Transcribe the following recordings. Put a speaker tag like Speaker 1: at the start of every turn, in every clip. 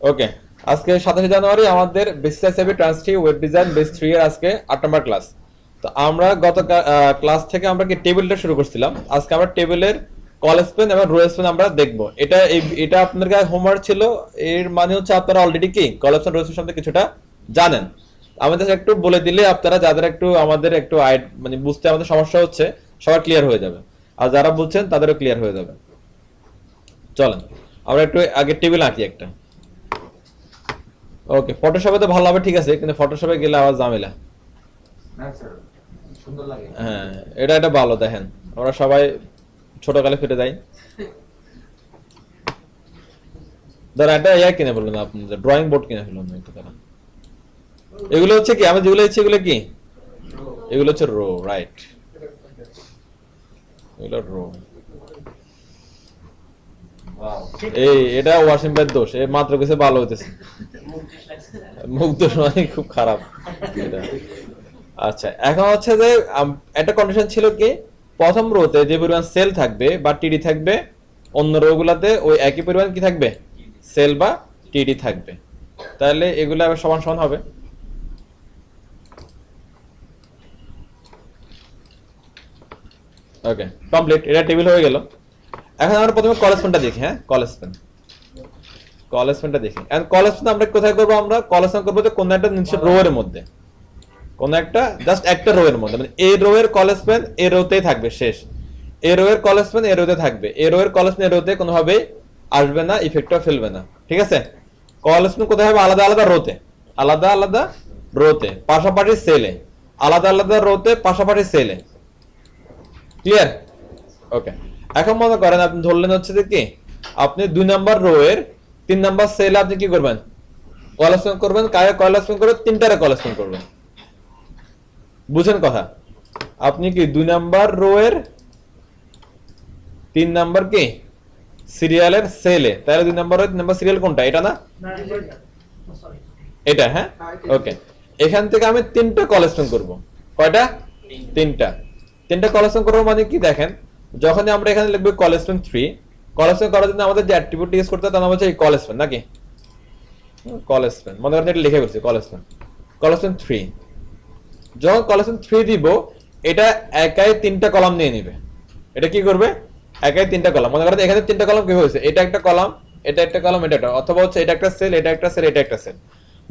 Speaker 1: ওকে, আজকে 27 জানুয়ারি আমাদের বেসিস এবি ট্রান্সটি ওয়েব ডিজাইন বেস 3 এর আজকে 8 নম্বর ক্লাস। তো আমরা গত ক্লাস থেকে আমরা কি টেবিলটা শুরু করছিলাম। আজকে আমরা টেবিলের কল স্পেন এবং রো স্পেন আমরা দেখব। এটা আপনাদের কাছে হোমওয়ার্ক ছিল। এর মানে হচ্ছে আপনারা অলরেডি কি কল স্পেন রো স্পেন সম্বন্ধে কিছুটা জানেন। আমাদের একটু বলে দিলে আপনারা যাদের একটু আমাদের একটু মানে বুঝতে আমাদের সমস্যা হচ্ছে সবার ক্লিয়ার হয়ে যাবে, আর যারা বুঝছেন তাদেরও ক্লিয়ার হয়ে যাবে। চলেন আমরা একটু আগে টেবিল আঁকি একটা। ওকে, ফটোশপে তো ভালো হবে, ঠিক আছে, কিন্তু ফটোশপে গেলে আবার ঝামেলা।
Speaker 2: না স্যার, সুন্দর লাগে।
Speaker 1: হ্যাঁ, এটা ভালো। দেখেন আমরা সবাই ছোটকালে ফিরে যাই। দাঁড়া, এটা ইয়া কিনে বললেন আপনাদের ড্রয়িং বোর্ড কিনে ফেলুন একটু দাঁড়া। এগুলো হচ্ছে কি, আমি যেগুলো ইচ্ছে এগুলো কি, এগুলো হচ্ছে রো, রাইট, এগুলো রো।
Speaker 2: ওয়াও,
Speaker 1: এটা ওয়াশিং এর দোষ, এ মাত্র কিছু ভালো হইতেছে, মুখ দোষ মানে খুব খারাপ এটা। আচ্ছা, এখন হচ্ছে যে একটা কন্ডিশন ছিল কি, প্রথম রোতে যে পরিমাণ সেল থাকবে বা টিডি থাকবে, অন্য রো গুলাতে ওই একই পরিমাণ কি থাকবে, সেল বা টিডি থাকবে। তাহলে এগুলো আবার সমান সমান হবে। ওকে, কমপ্লিট, এটা টেবিল হয়ে গেল। এখন আমরা প্রথমে কলেসপেনটা দেখি। হ্যাঁ, কলেসপেনটা দেখি। এখন কলেসপেন আমরা কোথায় করবো, আমরা কলেসপেন করবো যে কোন একটা নির্দিষ্ট রো এর মধ্যে, কোন একটা জাস্ট একটা রো এর মধ্যে, মানে এই রো এর কলেসপেন এই রোতেই থাকবে শেষ, এই রো এর কলেসপেন এই রোতে থাকবে, এই রো এর কলেসপেন এই রোতে কোনোভাবেই আসবে না, ইফেক্টও ফেলবে না, ঠিক আছে। কলেসপেন কোথায় হবে, আলাদা আলাদা রোতে, আলাদা আলাদা রোতে, পাশাপাশি সেলে, আলাদা আলাদা রোতে পাশাপাশি সেলে। ক্লিয়ার? ওকে, এখন মনে করেন আপনি ধরলেন হচ্ছে যে কি, আপনি 2 নাম্বার রো এর 3 নাম্বার সেলে আপনি কি করবেন, কলেসপেন করবেন। কারে কলেসপেন করবেন, তিনটারে কলেসপেন করবেন। বুঝেন কথা? আপনি কি 2 নাম্বার রো এর 3 নাম্বার কি সিরিয়ালের সেলে, তাহলে 2 নাম্বার রো 3 নাম্বার সিরিয়াল কোনটা, এটা না, এটা। হ্যাঁ, ওকে, এখান থেকে আমি তিনটা কলেকশন করব। কয়টা? তিনটা। তিনটা কলেকশন করব মানে কি, দেখেন, যখন আমরা এখানে লিখব কলেকশন 3, কলেকশন করার জন্য আমাদের যে অ্যাট্রিবিউট ইউজ করতে হয় তার নাম হচ্ছে এই কলেকশন, নাকি কলেকশন, মনে করেন এটা লিখে বলছি কলেকশন 3। যখন কলেকশন 3 দিব, এটা একাই তিনটা কলাম নিয়ে নিবে। এটা কি করবে, একাই তিনটা কলাম। মনে করেন এখানে তিনটা কলাম কি হয়েছে, এটা একটা কলাম, এটা একটা কলাম, এটা একটা, অথবা হচ্ছে এটা একটা সেল, এটা একটা সেল, এটা একটা সেল।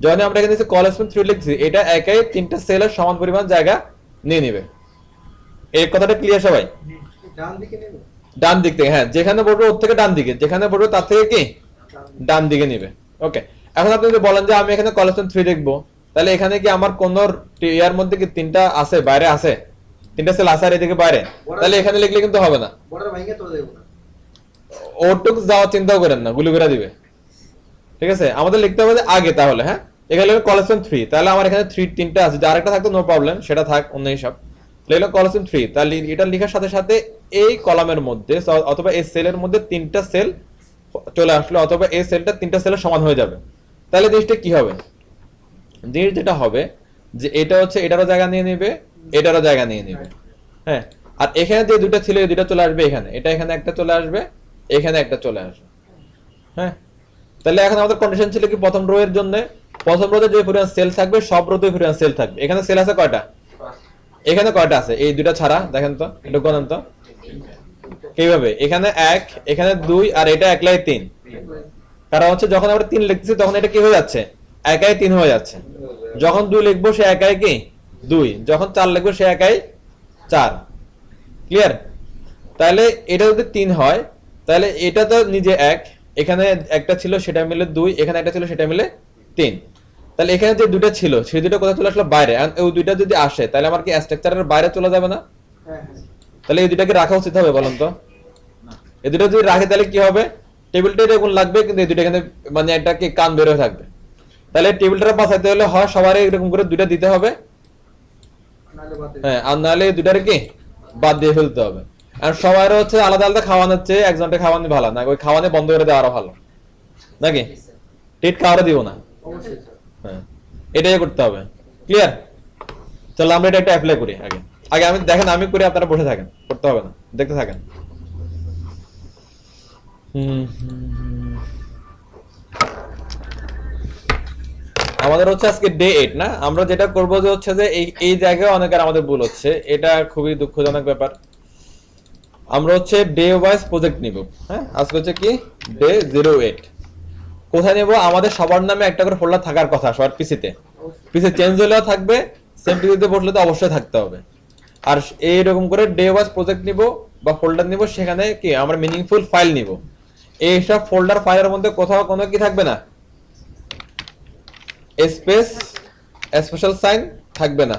Speaker 1: যখন আমরা এখানে কলেকশন 3 লিখছি, এটা একাই তিনটা সেলের সমান পরিমাণ জায়গা নিয়ে নিবে। এই কথাটা ক্লিয়ার সবাই?
Speaker 2: ডান দিকে নেব।
Speaker 1: ডান দিক থেকে, হ্যাঁ, যেখানে বলবো ওর থেকে ডান দিকে, যেখানে বলবো তার থেকে কি ডান দিকে নিবে। ওকে, এখন আপনি যদি বলেন যে আমি এখানে কলেকশন 3 দেখবো, তাহলে এখানে কি আমার কোন ইয়ার মধ্যে কি তিনটা আছে, বাইরে আছে, তিনটা সেল আছে আর এদিকে বাইরে, তাহলে এখানে লিখলে কিন্তু হবে না।
Speaker 2: বর্ডার ভাঙিয়ে তো দেব না।
Speaker 1: ওটুক যাওয়ার চিন্তাও করেন না, গুলি করে দিবে। ঠিক আছে, আমাদের লিখতে হবে যে আগে, তাহলে হ্যাঁ, এখানে কলেকশন 3, তাহলে আমার এখানে 3 তিনটা আছে, আর একটা থাকতো নো প্রবলেম, সেটা থাক অন্য হিসাব। তাহলে কলেকশন 3, তাহলে এটা লেখার সাথে সাথে এই কলামের মধ্যে অথবা এই সেলের মধ্যে তিনটা সেল চলে আসলো, অথবা এই সেলটা তিনটা সেলের সমান হয়ে যাবে। তাহলে জিনিসটা কি হবে, জিনিস যেটা হবে যে এটা হচ্ছে এটারও জায়গা নিয়ে নেবে, এটারও জায়গা নিয়ে নেবে। হ্যাঁ, আর এখানে যে দুটো ছিল এই দুটো চলে আসবে এখানে, এটা এখানে একটা চলে আসবে, এখানে একটা চলে আসবে। হ্যাঁ, তাহলে এখন আমাদের কন্ডিশন ছিল কি, প্রথম রো এর জন্য প্রথম রোতে যে পরিমাণ সেল থাকবে সব রোতে পরিমাণ সেল থাকবে। এখানে সেল আছে কয়টা, এখানে কয়টা আছে, এই দুটো ছাড়া, দেখেন তো, এটা গণন তো কিভাবে, এখানে 1, এখানে 2, আর এটা একলাই 3। কারণ হচ্ছে যখন আমরা 3 লিখতেছি তখন এটা কি হয়ে যাচ্ছে, একাই 3 হয়ে যাচ্ছে। যখন 2 লিখবো সে একাই কি 2, যখন 4 লিখবো সে একাই 4। ক্লিয়ার? তাহলে এটা যদি 3 হয়, তাহলে এটা তো নিজে 1, এখানে একটা ছিল সেটা মিলে 2, এখানে একটা ছিল সেটা মিলে 3। তাহলে এখানে যে দুটো ছিল সেই দুটো কোথায় চলে আসলো, বাইরে। আর ওই দুইটা যদি আসে তাহলে আমার কি স্ট্রাকচারের বাইরে চলে যাবে না?
Speaker 2: হ্যাঁ হ্যাঁ।
Speaker 1: তাহলে এই দুটাকে রাখা উচিত হবে, বলুন তো। এই দুটো যদি রাখে তাহলে কি হবে, টেবিলটা এরকম লাগবে, কিন্তু এই দুটো এখানে মানে একটা কি কান বের হয়ে থাকবে। তাহলে টেবিলটা বাঁচাইতে হলে হয় সবার এরকম করে দুইটা দিতে হবে,
Speaker 2: নালে বাদ দেব।
Speaker 1: হ্যাঁ, আর নাহলে এই দুটারে কি বাদ দিয়ে ফেলতে হবে। আর সবার হচ্ছে আলাদা আলাদা খাওয়ানোর চেয়ে একজনটা খাওয়ানো ভালো, না ওই খাওয়ানো বন্ধ করে দেওয়া আরো ভালো, নাকি টিট কাউরে দিব না।
Speaker 2: অবশ্যই স্যার।
Speaker 1: হ্যাঁ, এটাই করতে হবে। ক্লিয়ার? চলো আমরা এটা একটা অ্যাপ্লাই করি আগে। আগে আমি দেখেন, আমি করে আপনারা বসে থাকেন, করতে হবে না, দেখতে থাকেন। আমাদের হচ্ছে আজকে ডে 8 না, আমরা যেটা করব যে হচ্ছে যে এই জায়গায় অনেকের আমাদের ভুল হচ্ছে, এটা খুবই দুঃখজনক ব্যাপার। আমরা হচ্ছে ডে ওয়াইজ প্রজেক্ট নিব। হ্যাঁ, আজকে হচ্ছে কি ডে 08। কোথায় নেব? আমাদের সবার নামে একটা করে ফোল্ডার থাকার কথা সবার পিসিতে। পিসি চেঞ্জ হলেও থাকবে, সেম পিসিতে বসলে তো অবশ্যই থাকতে হবে। আর এইরকম করে ডে ওয়াইজ প্রজেক্ট নিব বা ফোল্ডার নিব, সেখানে কি আমরা মিনিংফুল ফাইল নিব। এইসব ফোল্ডার ফাইলের মধ্যে কোথাও কোনো কি থাকবে না, স্পেস স্পেশাল সাইন থাকবে না।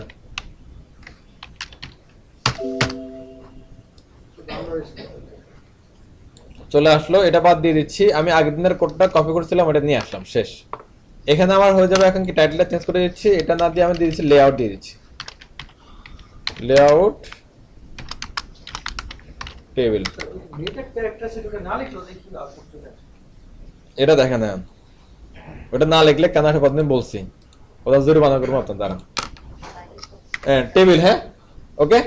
Speaker 1: চলে আসলো, এটা বাদ দিয়ে দিচ্ছি। আমি আগের দিনের কোডটা কপি করেছিলাম, ওটা নিয়ে আসলাম, শেষ। এখানে আমার হয়ে যাবে এখন কি টাইটেলটা চেঞ্জ করে দিচ্ছি, এটা না দিয়ে আমি দিয়ে দিচ্ছি লেআউট দিয়ে দিচ্ছি, লেআউট টেবিল। এটা দেখেন, ওটা না লিখলে কেন আসে কতদিন বলছি, ওটা জরিমানা করবো আপনার দ্বারা। টেবিল, হ্যাঁ ওকে।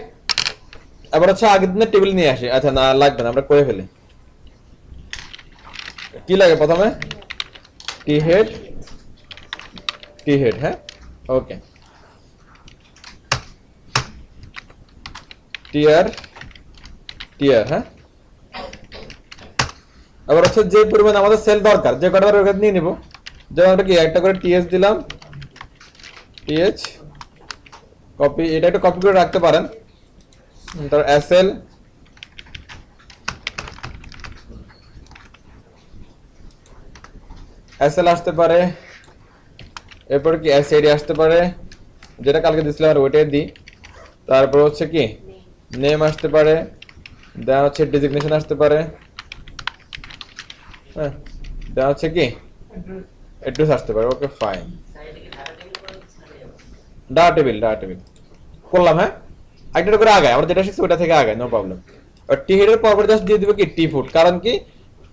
Speaker 1: এবার হচ্ছে আগের দিনের টেবিল নিয়ে আসি। আচ্ছা না লাগবে না, আমরা করে ফেলি। কি লাগে প্রথমে? টি হেড, হ্যাঁ ওকে। টিয়ার, হ্যাঁ। এবার হচ্ছে যে পরিমাণ আমাদের সেল দরকার, যে কটা ওখানে নিয়ে নিব। যেমন আমরা কি একটা করে টিএস দিলাম, টিএচ কপি, এটা একটু কপি করে রাখতে পারেন। তারপর এসএল, আসতে পারে। এরপর কি এসআইডি আসতে পারে, যেটা কালকে দিছিলাম আর ওইটাই দিই। তারপর হচ্ছে কি নেম আসতে পারে, দেওয়া হচ্ছে ডেজিগনেশন আসতে পারে, হ্যাঁ দেওয়া হচ্ছে কি অ্যাড্রেস আসতে পারে। ওকে ফাইন, ডাটা টেবিল করলাম। হ্যাঁ একটা করে আগায়, আমরা যেটা শিখছি ওটা থেকে আগায়, নো প্রবলেম। আর টি হেডের পর জাস্ট দিয়ে দিব কি টি ফুড, কারণ কি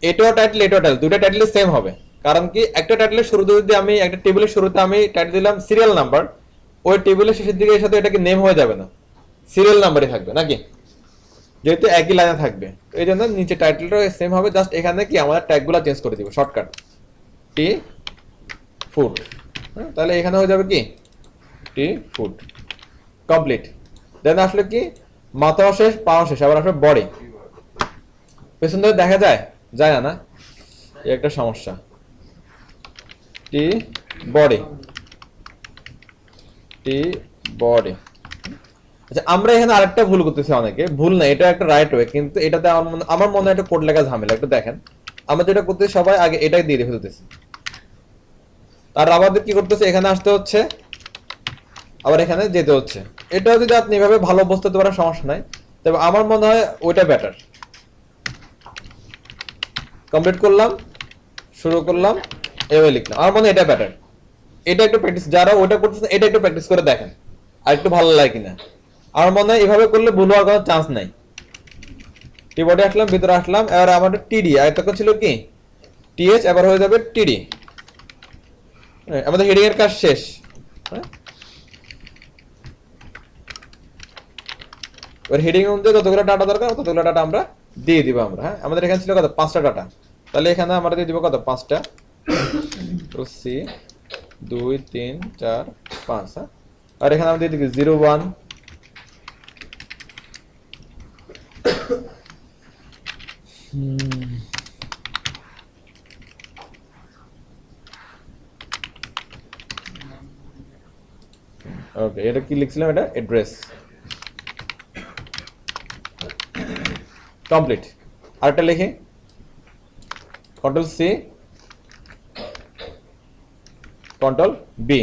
Speaker 1: এটাও টাইটেল এটাও টাইটেল, দুটো টাইটেল সেম হবে। কারণ কি একটা টাইটেলের শুরুতে যদি আমি একটা টেবিলের শুরুতে আমি টাইটেল দিলাম সিরিয়াল নাম্বার, ওই টেবিলের শেষের দিকে এর সাথে এটা কি নেম হয়ে যাবে না, সিরিয়াল নাম্বারই থাকবে নাকি, যেহেতু একই লাইনে থাকবে। এই জন্য নিচে টাইটেলটা সেম হবে, জাস্ট এখানে কি আমাদের ট্যাগগুলো চেঞ্জ করে দিব, শর্টকাট টি ফুড। তাহলে এখানে হয়ে যাবে কি টি ফুড কমপ্লিট। দেন আসলে কি মাথাও শেষ, পাও শেষ, আবার আসলে বডি। পেছন ধরে দেখা যায় যায় না, এই একটা সমস্যা। টি বডি, আচ্ছা আমরা এখানে আরেকটা ভুল করতেছি, অনেকে ভুল না, এটা একটা রাইট ওয়ে, কিন্তু এটাতে আমার মনে হয় একটা কোড লেখা ঝামেলা। একটু দেখেন, আমরা যেটা করতেছি সবাই আগে এটাই দিয়ে ফেলতেছি, আর আমাদের কি করতেছে এখানে আসতে হচ্ছে, আবার এখানে যেতে হচ্ছে। এটাও যদি আপনি এভাবে ভালো বুঝতে পারেন সমস্যা নাই, তবে আমার মনে হয় ওইটা বেটার। কমপ্লিট করলাম, শুরু করলাম, এভাবে লিখলাম, আমার মনে হয় এটা বেটার। এটা একটু প্র্যাকটিস, যারা ওটা করতেছেন এটা একটু প্র্যাকটিস করে দেখেন আর একটু ভালো লাগে কিনা। আমার মনে হয় এভাবে করলে ভুল হওয়ার কোনো চান্স নাই। কিবোর্ডে আসলাম, ভিতরে আসলাম, এবার আমাদের টিডি, আর তখন ছিল কি টিএচ, এবার হয়ে যাবে টিডি। আমাদের হেডিং এর কাজ শেষ। এবার হেডিং অনুযায়ী যতগুলো ডাটা দরকার ততগুলো ডাটা আমরা দিয়ে দিব আমরা। হ্যাঁ আমাদের এখানে ছিল কত 5টা ডাটা, তাহলে এখানে আমরা দিয়ে দিব কত 5টা, তো সি 2 3 4 5। হ্যাঁ আর এখানে আমরা দিয়ে দিব 0 1 ওকে। এটা কি লিখছিলাম, এটা অ্যাড্রেস। কমপ্লিট। আরেকটা লিখি, কন্ট্রোল সি, কন্ট্রোল বি।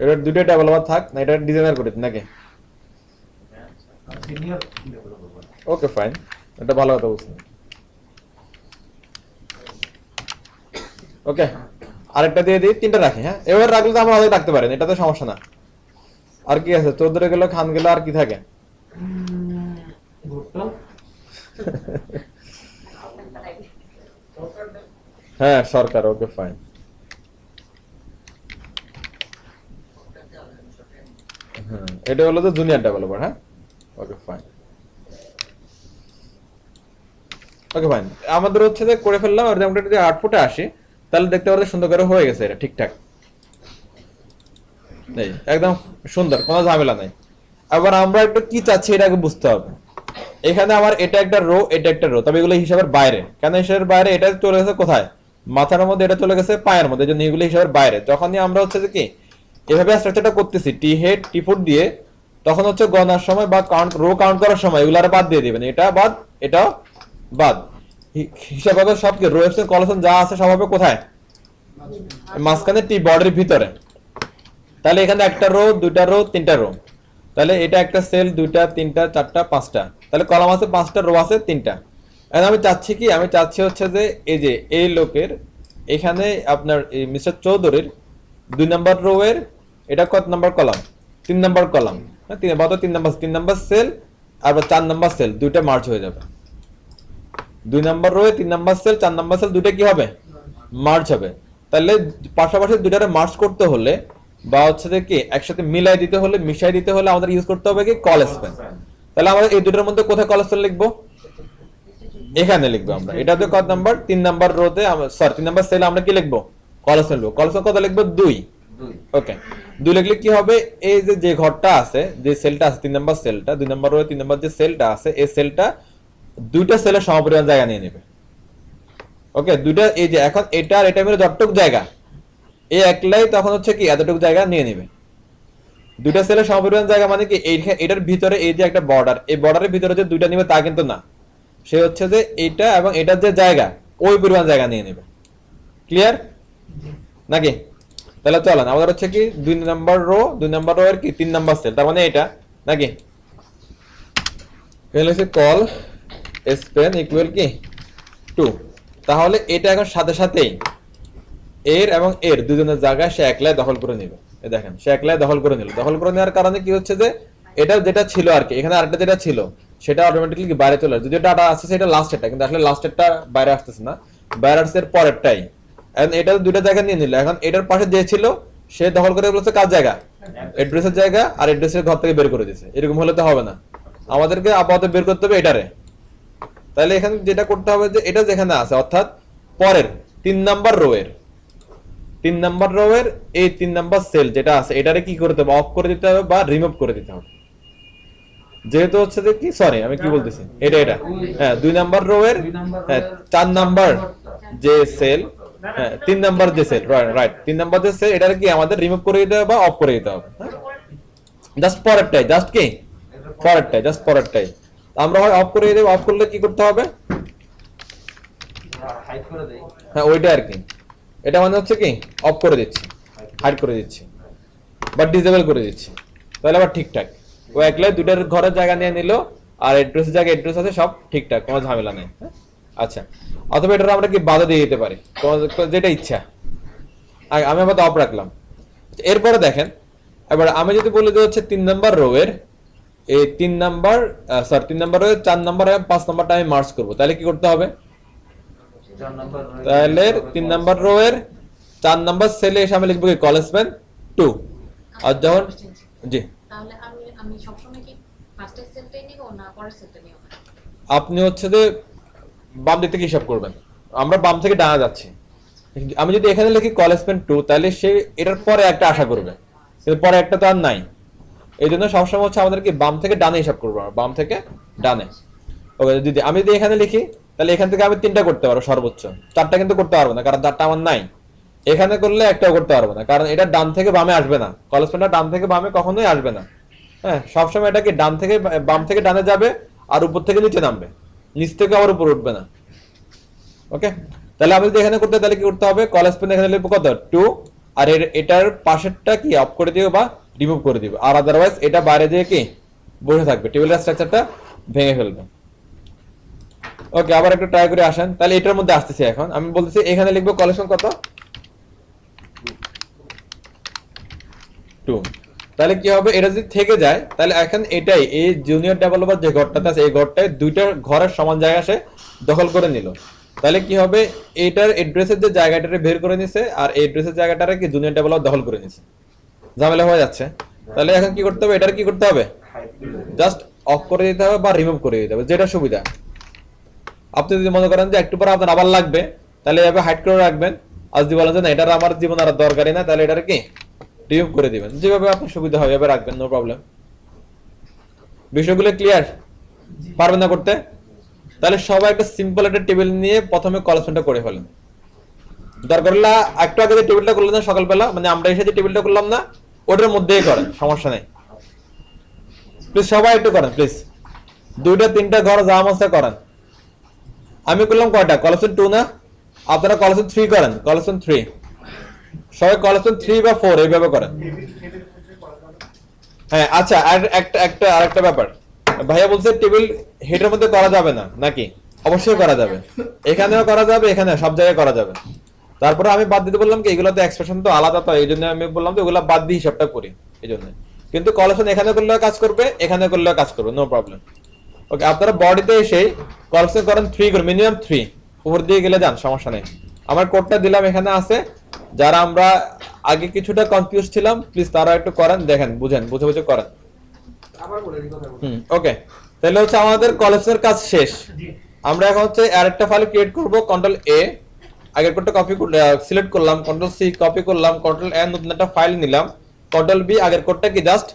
Speaker 1: এটা দুটো ডেভেলপার থাক না, এটা ডিজাইনার করে নাকি? ওকে ফাইন, এটা ভালো কথা বলছেন। ওকে আরেকটা দিয়ে দিই, 3টা রাখি। হ্যাঁ এবার রাখলে তো আমরা অনেক রাখতে পারেন, এটা তো সমস্যা না। আর কি আছে, চৌধুরী গেল, খান গেল, আর কি থাকে? হ্যাঁ সরকার, ওকে ফাইন। হ্যাঁ, এটা হলো তো জুনিয়র ডেভেলপার। হ্যাঁ, ওকে ফাইন, ওকে ফাইন। আমাদের হচ্ছে যে করে ফেললাম, আর আমরা যদি আউটপুটে আসি তাহলে দেখতে পারবে সুন্দর করে হয়ে গেছে, এটা ঠিকঠাক নেই, একদম সুন্দর, কোনো ঝামেলা নাই। আবার আমরা একটু কি চাচ্ছি এটা আগে বুঝতে হবে। এখানে আমার এটা একটা রো, এটা একটা রো, তবে এগুলো হিসাবের বাইরে। কেন হিসাবের বাইরে? এটা চলে গেছে কোথায়? মাথার মধ্যে, এটা চলে গেছে পায়ের মধ্যে, এই জন্য এগুলো হিসাবের বাইরে। যখনই আমরা হচ্ছে যে কি এভাবে স্ট্রাকচারটা করতেছি টি হেড টি ফুট দিয়ে, তখন হচ্ছে গণার সময় বা কাউন্ট, রো কাউন্ট করার সময় এগুলো আর বাদ দিয়ে দিবেন, এটা বাদ, এটাও বাদ। হিসাব হবে সবকে, রো এক্সটেন কলাসন যা আছে সব হবে কোথায়? মাঝখানে টি বর্ডের ভিতরে। তাহলে এখানে একটা রো, দুইটা রো, তিনটা রো, তাহলে এটা একটা সেল, দুইটা, তিনটা, চারটা, পাঁচটা, তাহলে কলাম আছে পাঁচটা, রো আছে তিনটা। এখন আমি চাচ্ছি কি, আমি চাচ্ছি হচ্ছে যে এই যে এই লোকের এখানে আপনার এই মিস্টার চৌধুরীর 2 নম্বর রো এর এটা কত নম্বর কলাম? 3 নম্বর কলাম। হ্যাঁ, 3 নম্বর সেল আর 4 নম্বর সেল দুইটা মার্জ হয়ে যাবে। 2 নম্বর রো এ 3 নম্বর সেল, 4 নম্বর সেল দুইটা কি হবে? মার্জ হবে। তাহলে পাশাপাশি দুইটারে মার্জ করতে হলে বা হচ্ছে যে কি একসাথে মিলাই দিতে হলে, মিশাই দিতে হলে আমাদের ইউজ করতে হবে কি কল স্প্যান। তাহলে আমরা এই দুটোর মধ্যে কোথায় কল স্প্যান লিখবো? এখানে লিখবো আমরা। এটাতে কত নাম্বার? 3 নাম্বার রোতে, সরি 3 নাম্বার সেলে আমরা কি লিখবো? কল স্প্যান লিখবো। কল স্প্যান কত লিখবো? 2। ওকে, 2 লিখলে কি হবে? এই যে যে ঘরটা আছে, যে সেলটা আছে 3 নাম্বার সেলটা, 2 নাম্বার রোয়ে 3 নাম্বার যে সেলটা আছে, এই সেলটা দুইটা সেলের সমপরিমাণ জায়গা নিয়ে নেবে। ওকে, দুইটা, এই যে এখন এটা আর এটা মিলে যতটুকু জায়গা, এই একলাই তখন হচ্ছে কি এতটুকু জায়গা নিয়ে নেবে। দুইটা সেলের সমপরিমাণ জায়গা মানে কি এটার ভিতরে এই যে একটা বর্ডার, এই বর্ডারের ভিতরে যে দুইটা নিবে তা কিন্তু না, সে হচ্ছে যে এইটা এবং এটার যে জায়গা ওই পরিমাণ জায়গা নিয়ে নেবে। ক্লিয়ার নাকি? তাহলে চলেন আমাদের হচ্ছে কি 2 নাম্বার রো, 2 নাম্বার রো এর কি 3 নাম্বার সেল, তার মানে এটা নাকি হচ্ছে কল স্প্যান ইকুয়াল কি 2। তাহলে এটা এখন সাথে সাথেই এর এবং এর দুজনের জায়গা সে একলাই দখল করে নেবে। এই দেখেন, সে একলাই দখল করে নিল। দখল করে নেওয়ার কারণে কি হচ্ছে যে এটা যেটা ছিল আর কি, এখানে আরেকটা যেটা ছিল সেটা অটোমেটিক্যালি বাইরে চলে আসছে। যেটা আছে সেটা লাস্টেরটা, কিন্তু আসলে লাস্টেরটা বাইরে আসতেছে না, বাইরে আসছে এর পরেরটাই। এখন এটা দুইটা জায়গা নিয়ে নিল। এখন এটার পাশে যে ছিল সে দখল করে বলছে কার জায়গা? অ্যাড্রেসের জায়গা, আর অ্যাড্রেসের ঘর থেকে বের করে দিয়েছে। এরকম হলে তো হবে না, আমাদেরকে আপাতত বের করতে হবে এটারে। তাহলে এখানে যেটা করতে হবে যে এটা যেখানে আছে অর্থাৎ পরের 3 নাম্বার রো এর 3 নাম্বার রো এর এই 3 নাম্বার সেল যেটা আছে এটারে কি করতে হবে? অফ করে দিতে হবে বা রিমুভ করে দিতে হবে। যেহেতু হচ্ছে যে কি, সরি আমি কি বলতেছি, এটা হ্যাঁ 2 নাম্বার রো এর, হ্যাঁ 4 নাম্বার যে সেল, হ্যাঁ 3 নাম্বার যে সেল, রাইট 3 নাম্বার যে সেল এটারে কি আমাদের রিমুভ করে দিতে হবে বা অফ করে দিতে হবে। জাস্ট পরেরটাই, জাস্ট কি পরেরটাই, জাস্ট পরেরটাই আমরা হয় অফ করে দেব। অফ করলে কি করতে হবে? হ্যাঁ ওইটা আর কি, এটা মানে হচ্ছে কি অফ করে দিচ্ছি, হাইড করে দিচ্ছি বা ডিসেবল করে দিচ্ছি। তাহলে আবার ঠিকঠাক ও একলাই দুটার ঘরের জায়গা নিয়ে নিল, আর অ্যাড্রেসের জায়গা অ্যাড্রেস আছে, সব ঠিকঠাক, কোনো ঝামেলা নেই। আচ্ছা, অথবা এটা আমরা কি বাধা দিয়ে দিতে পারি, যেটা ইচ্ছা। আমি আবার অফ রাখলাম। এরপরে দেখেন, এবার আমি যদি বলি যে হচ্ছে 3 নাম্বার রো এর এই 3 নাম্বার, সরি 3 নাম্বার রো এর 4 নাম্বার এবং 5 নাম্বারটা আমি মার্জ করব। তাহলে কি করতে হবে? তাহলে 3 নাম্বার রো এর 4 নাম্বার সেলে এসে আমি লিখবো কি কল স্প্যান 2। আর যখন জি,
Speaker 3: তাহলে আমি সবসময় কি ফার্স্টের সেলটাই নিব না পরের সেলটা নিব?
Speaker 1: আপনি হচ্ছে যে বাম দিক থেকে হিসাব করবেন, আমরা বাম থেকে ডানা যাচ্ছি। আমি যদি এখানে লিখি কল স্প্যান 2 তাহলে সে এটার পরে একটা আশা করবে, কিন্তু পরে একটা তো আর নাই। এই জন্য সবসময় হচ্ছে আমাদেরকে বাম থেকে ডানে হিসাব করবো, বাম থেকে ডানে। ওকে, যদি আমি যদি এখানে লিখি তাহলে এখান থেকে আমি 3টা করতে পারবো সর্বোচ্চ, 4টা কিন্তু করতে পারবো না, কারণ 4টা আমার নাই। এখানে করলে একটাও করতে পারবো না, কারণ এটা ডান থেকে বামে আসবে না, কল স্প্যানটা ডান থেকে বামে কখনোই আসবে না। হ্যাঁ, সবসময় এটা কি ডান থেকে বাম থেকে ডানে যাবে, আর উপর থেকে নিচে নামবে, নিচ থেকে আবার উপর উঠবে না। ওকে, তাহলে আমি যদি এখানে করতে তাহলে কি করতে হবে? কল স্প্যান এখানে লিখবো কত 2, আর এটার পাশেরটা কি অফ করে দিও বা রিমুভ করে দিবে, আর আদারওয়াইজ এটা বাইরে দিয়ে কি বসে থাকবে, টেবিলের স্ট্রাকচারটা ভেঙে ফেলবে। ওকে, আবার একটু ট্রাই করে আসেন। তাহলে এটার মধ্যে আসতেছি। এখন আমি বলতেছি এখানে লিখবো কলেকশন কত 2। তাহলে কি হবে? এটা যদি থেকে যায় তাহলে এখন এটাই এই জুনিয়র ডেভেলপার যে ঘরটাতে আছে এই ঘরটায় দুইটা ঘরের সমান জায়গা সে দখল করে নিল। তাহলে কি হবে? এটার অ্যাড্রেসের যে জায়গাটারে বের করে নিছে, আর এই অ্যাড্রেসের জায়গাটারে কি জুনিয়র ডেভেলপার দখল করে নিছে, ঝামেলা হয়ে যাচ্ছে। তাহলে এখন কি করতে হবে, এটার কি করতে হবে, জাস্ট অফ করে দিতে হবে বা রিমুভ করে দিতে হবে, যেটা সুবিধা। আপনি যদি মনে করেন যে একটু পরে আপনার আবার লাগবে, তাহলে এভাবে হাইড করে রাখবেন। আর যদি বলেন যে না এটার আমার জীবন আর দরকারই না, তাহলে এটার কি রিমুভ করে দিবেন, যেভাবে আপনার সুবিধা হয় এভাবে রাখবেন, নো প্রবলেম। বিষয়গুলো ক্লিয়ার? পারবেন না করতে? তাহলে সবাই একটা সিম্পল একটা টেবিল নিয়ে প্রথমে কলেকশনটা করে ফেলেন। দরকার হলে একটু আগে যে টেবিলটা করলেন না সকালবেলা, মানে আমরা এসে যে টেবিলটা করলাম না, ওটার মধ্যেই করেন, সমস্যা নেই। প্লিজ সবাই একটু করেন প্লিজ, 2টা 3টা ঘর যা মস্তা করেন। আমি করলাম কয়টা, কলেকশন 2 না, আপনারা কলেকশন 3 করেন, কলেকশন 3 সবাই কলেকশন 3 বা 4 এইভাবে করেন। হ্যাঁ আচ্ছা, আর আরেকটা ব্যাপার, ভাইয়া বলছে টেবিল হেডের মধ্যে করা যাবে না নাকি? অবশ্যই করা যাবে, এখানেও করা যাবে, এখানে সব জায়গায় করা যাবে। তারপরে আমি বাদ দিতে বললাম কি এগুলোতে এক্সপ্রেশন তো আলাদা, তো এই জন্য আমি বললাম যে ওগুলো বাদ দিয়ে হিসাবটা করি এই জন্য। কিন্তু কলেকশন এখানে করলেও কাজ করবে, এখানে করলেও কাজ করবে, নো প্রবলেম। ওকে, আপনারা বডিতে এসেই কলেকশন করেন 3 করে, মিনিমাম 3 উপর দিয়ে গেলে যান, সমস্যা নেই। আমার কোডটা দিলাম এখানে আছে, যারা আমরা আগে কিছুটা কনফিউজ ছিলাম প্লিজ তারা একটু করেন, দেখেন বুঝেন, বুঝে বুঝে করেন।
Speaker 2: আবার বলে দিই কথা বলে।
Speaker 1: ওকে, তাহলে হচ্ছে আমাদের কলেজের কাজ শেষ। আমরা এখন হচ্ছে আরেকটা ফাইল ক্রিয়েট করব, কন্ট্রোল এ, আগের কোডটা কপি সিলেক্ট করলাম, কন্ট্রোল সি কপি করলাম, কন্ট্রোল এন নতুন একটা ফাইল নিলাম, কন্ট্রোল বি আগের কোডটা কি জাস্ট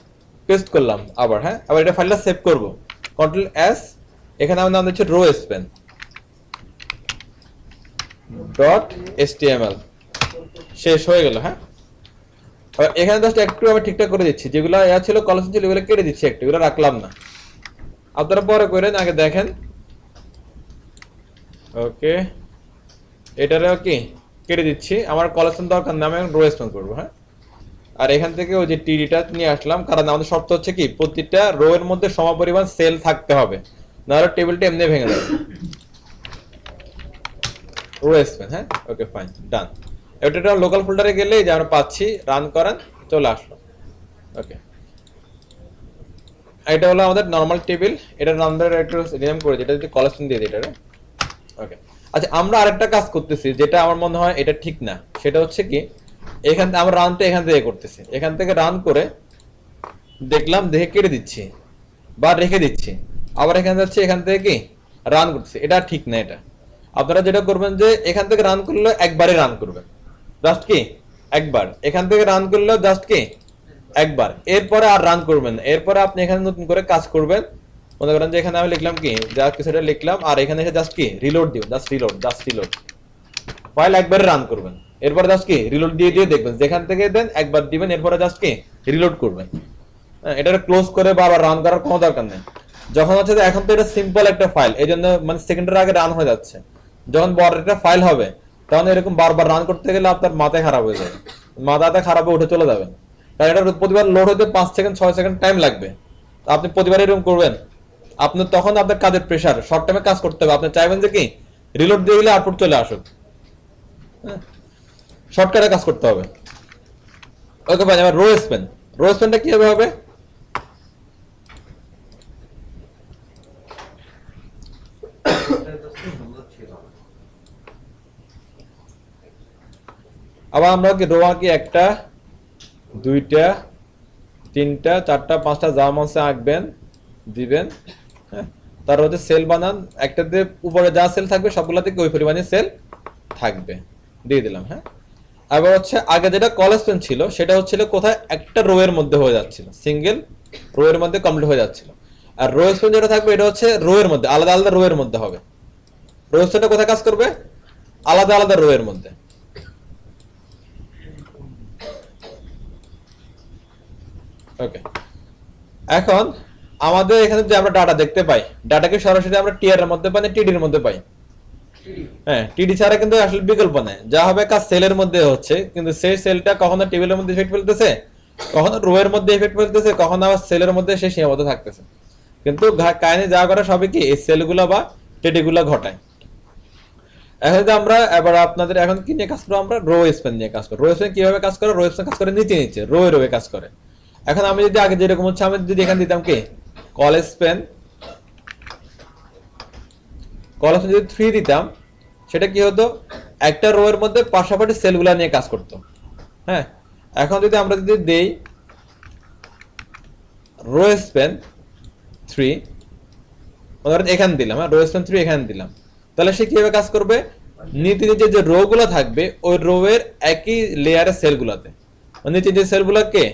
Speaker 1: পেস্ট করলাম আবার। হ্যাঁ, আবার এটা ফাইলটা সেভ করব, কন্ট্রোল এস, এখানে আমার নাম দিচ্ছি রো স্পেন ডট এচটিএমএল, শেষ হয়ে গেল। হ্যাঁ, এখানে জাস্ট একটু আমি ঠিকঠাক করে দিচ্ছি, যেগুলো ছিল কলেকশন ছিল এগুলো কেটে দিচ্ছি, একটু এগুলো রাখলাম না, আপনারা পরে করেন, আগে দেখেন। ওকে, এটারও কি কেটে দিচ্ছি, আমার কলেকশন দরকার না, আমি রো স্পেন করবো। হ্যাঁ, আর এখান থেকে ওই যে টিডিটা নিয়ে আসলাম, কারণ আমাদের শর্ত হচ্ছে কি প্রতিটা রো এর মধ্যে সমপরিমাণ সেল থাকতে হবে, নাহলে টেবিলটা এমনি ভেঙে যাবে। রো স্পেন, হ্যাঁ ওকে ফাইন, ডান। এটা লোকাল ফোল্ডারে গেলে যে আমরা পাচ্ছি, রান করেন, চলে আসলো। ওকে, এটা হলো আমাদের নরমাল টেবিল, এটা নাম্বার একটু রিনেম করে দিই, এটা যদি কলেকশন দিয়ে দিই এটা। ওকে, আচ্ছা আমরা আরেকটা কাজ করতেছি যেটা আমার মনে হয় এটা ঠিক না, সেটা হচ্ছে কি এখান থেকে আমরা রানটা এখান থেকে করতেছি, এখান থেকে রান করে দেখলাম, দেখে কেটে দিচ্ছি বা রেখে দিচ্ছি, আবার এখানে যাচ্ছে, এখান থেকে কি রান করতেছি, এটা ঠিক না। এটা আপনারা যেটা করবেন যে এখান থেকে রান করলে একবারই রান করবেন, জাস্ট কি একবার, এখান থেকে রান করলেও জাস্ট কি একবার, এরপরে আর রান করবেন না। এরপরে আপনি এখানে নতুন করে কাজ করবেন, মনে করেন যে এখানে আমি লিখলাম কি যা কিছুটা লিখলাম, আর এখানে এসে জাস্ট কি রিলোড দিবেন, জাস্ট রিলোড ফাইল একবারে রান করবেন, এরপরে জাস্ট কি রিলোড দিয়ে দিয়ে দেখবেন, যেখান থেকে দেন একবার দিবেন, এরপরে জাস্ট কি রিলোড করবেন। হ্যাঁ, এটা ক্লোজ করে বা আবার রান করার কোনো দরকার নেই। যখন হচ্ছে যে এখন তো এটা সিম্পল একটা ফাইল, এই জন্য মানে সেকেন্ডের আগে রান হয়ে যাচ্ছে, যখন বড় একটা ফাইল হবে তখন এরকম বারবার রান করতে গেলে আপনার মাথায় খারাপ হয়ে যাবে, মাথাটা খারাপ হয়ে উঠে চলে যাবে, কারণ এটা প্রতিবার লোড হতে 5 সেকেন্ড 6 সেকেন্ড টাইম লাগবে। আপনি প্রতিবার এরকম করবেন, আপনার তখন আপনার কাজের প্রেশার, শর্ট টাইমে কাজ করতে হবে, আপনি চাইবেন যে কি রিলোড দিয়ে দিলে আউটপুট চলে আসুক, শর্টকাটে কাজ করতে হবে। ওকে ভাই, এবার রো স্পেনটা কিভাবে হবে, আবার আমরা কি রো কি 1টা 2টা 3টা 4টা 5টা যা মনে আঁকবেন দিবেন। হ্যাঁ, তার হচ্ছে সেল বানান, একটাতে উপরে যা সেল থাকবে সবগুলাতে ওই পরিমাণে সেল থাকবে, দিয়ে দিলাম। হ্যাঁ, আবার হচ্ছে আগে যেটা কলেস্টন ছিল সেটা হচ্ছিল কোথায় একটা রো এর মধ্যে হয়ে যাচ্ছিল, সিঙ্গেল রো এর মধ্যে কমপ্লিট হয়ে যাচ্ছিল, আর রো স্পেন যেটা থাকবে এটা হচ্ছে রো এর মধ্যে, আলাদা আলাদা রো এর মধ্যে হবে। রো স্পেনটা কোথায় কাজ করবে, আলাদা আলাদা রো এর মধ্যে। ওকে, এখন আমাদের এখানে যে আমরা ডাটা দেখতে পাই, ডাটাকে সরাসরি আমরা টিআর এর মধ্যে পাই না টিডি এর মধ্যে পাই? হ্যাঁ, টিডি ছাড়া কিন্তু আসলে বিকল্প নেই, যা হবে কাজ সেলের মধ্যে হচ্ছে, কিন্তু সেই সেলটা কখনো টেবিলের মধ্যে ইফেক্ট ফেলতেছে, কখনো রো এর মধ্যে ইফেক্ট ফেলতেছে, কখনো আবার সেলের মধ্যে সে সীমাবদ্ধ থাকতেছে। কিন্তু কাহিনী যা করে সবই কি এই সেলগুলো বা টেডিগুলো ঘটায়। এখন যে আমরা এবার আপনাদের এখন কি নিয়ে কাজ করবো, আমরা রো স্পেন নিয়ে কাজ করবো। রো স্পেন কিভাবে কাজ করে, রো স্পেন কাজ করে নিচে নিচে রো এ কাজ করে। এখন আমি যদি আগে যেরকম হচ্ছে আমি যদি এখানে দিতাম কি কল স্পেন যদি 3 দিতাম, সেটা কি হতো, একটা রো এর মধ্যে পাশাপাশি সেলগুলা নিয়ে কাজ করতো। হ্যাঁ, এখন যদি আমরা যদি দেই রো স্প্যান 3 ধরেন এখানে দিলাম, হ্যাঁ রো স্প্যান 3 এখানে দিলাম, তাহলে সে কিভাবে কাজ করবে, নিচে নিচে যে রো গুলো থাকবে ওই রো এর একই লেয়ারের সেলগুলোতে, নিচে যে সেলগুলোকে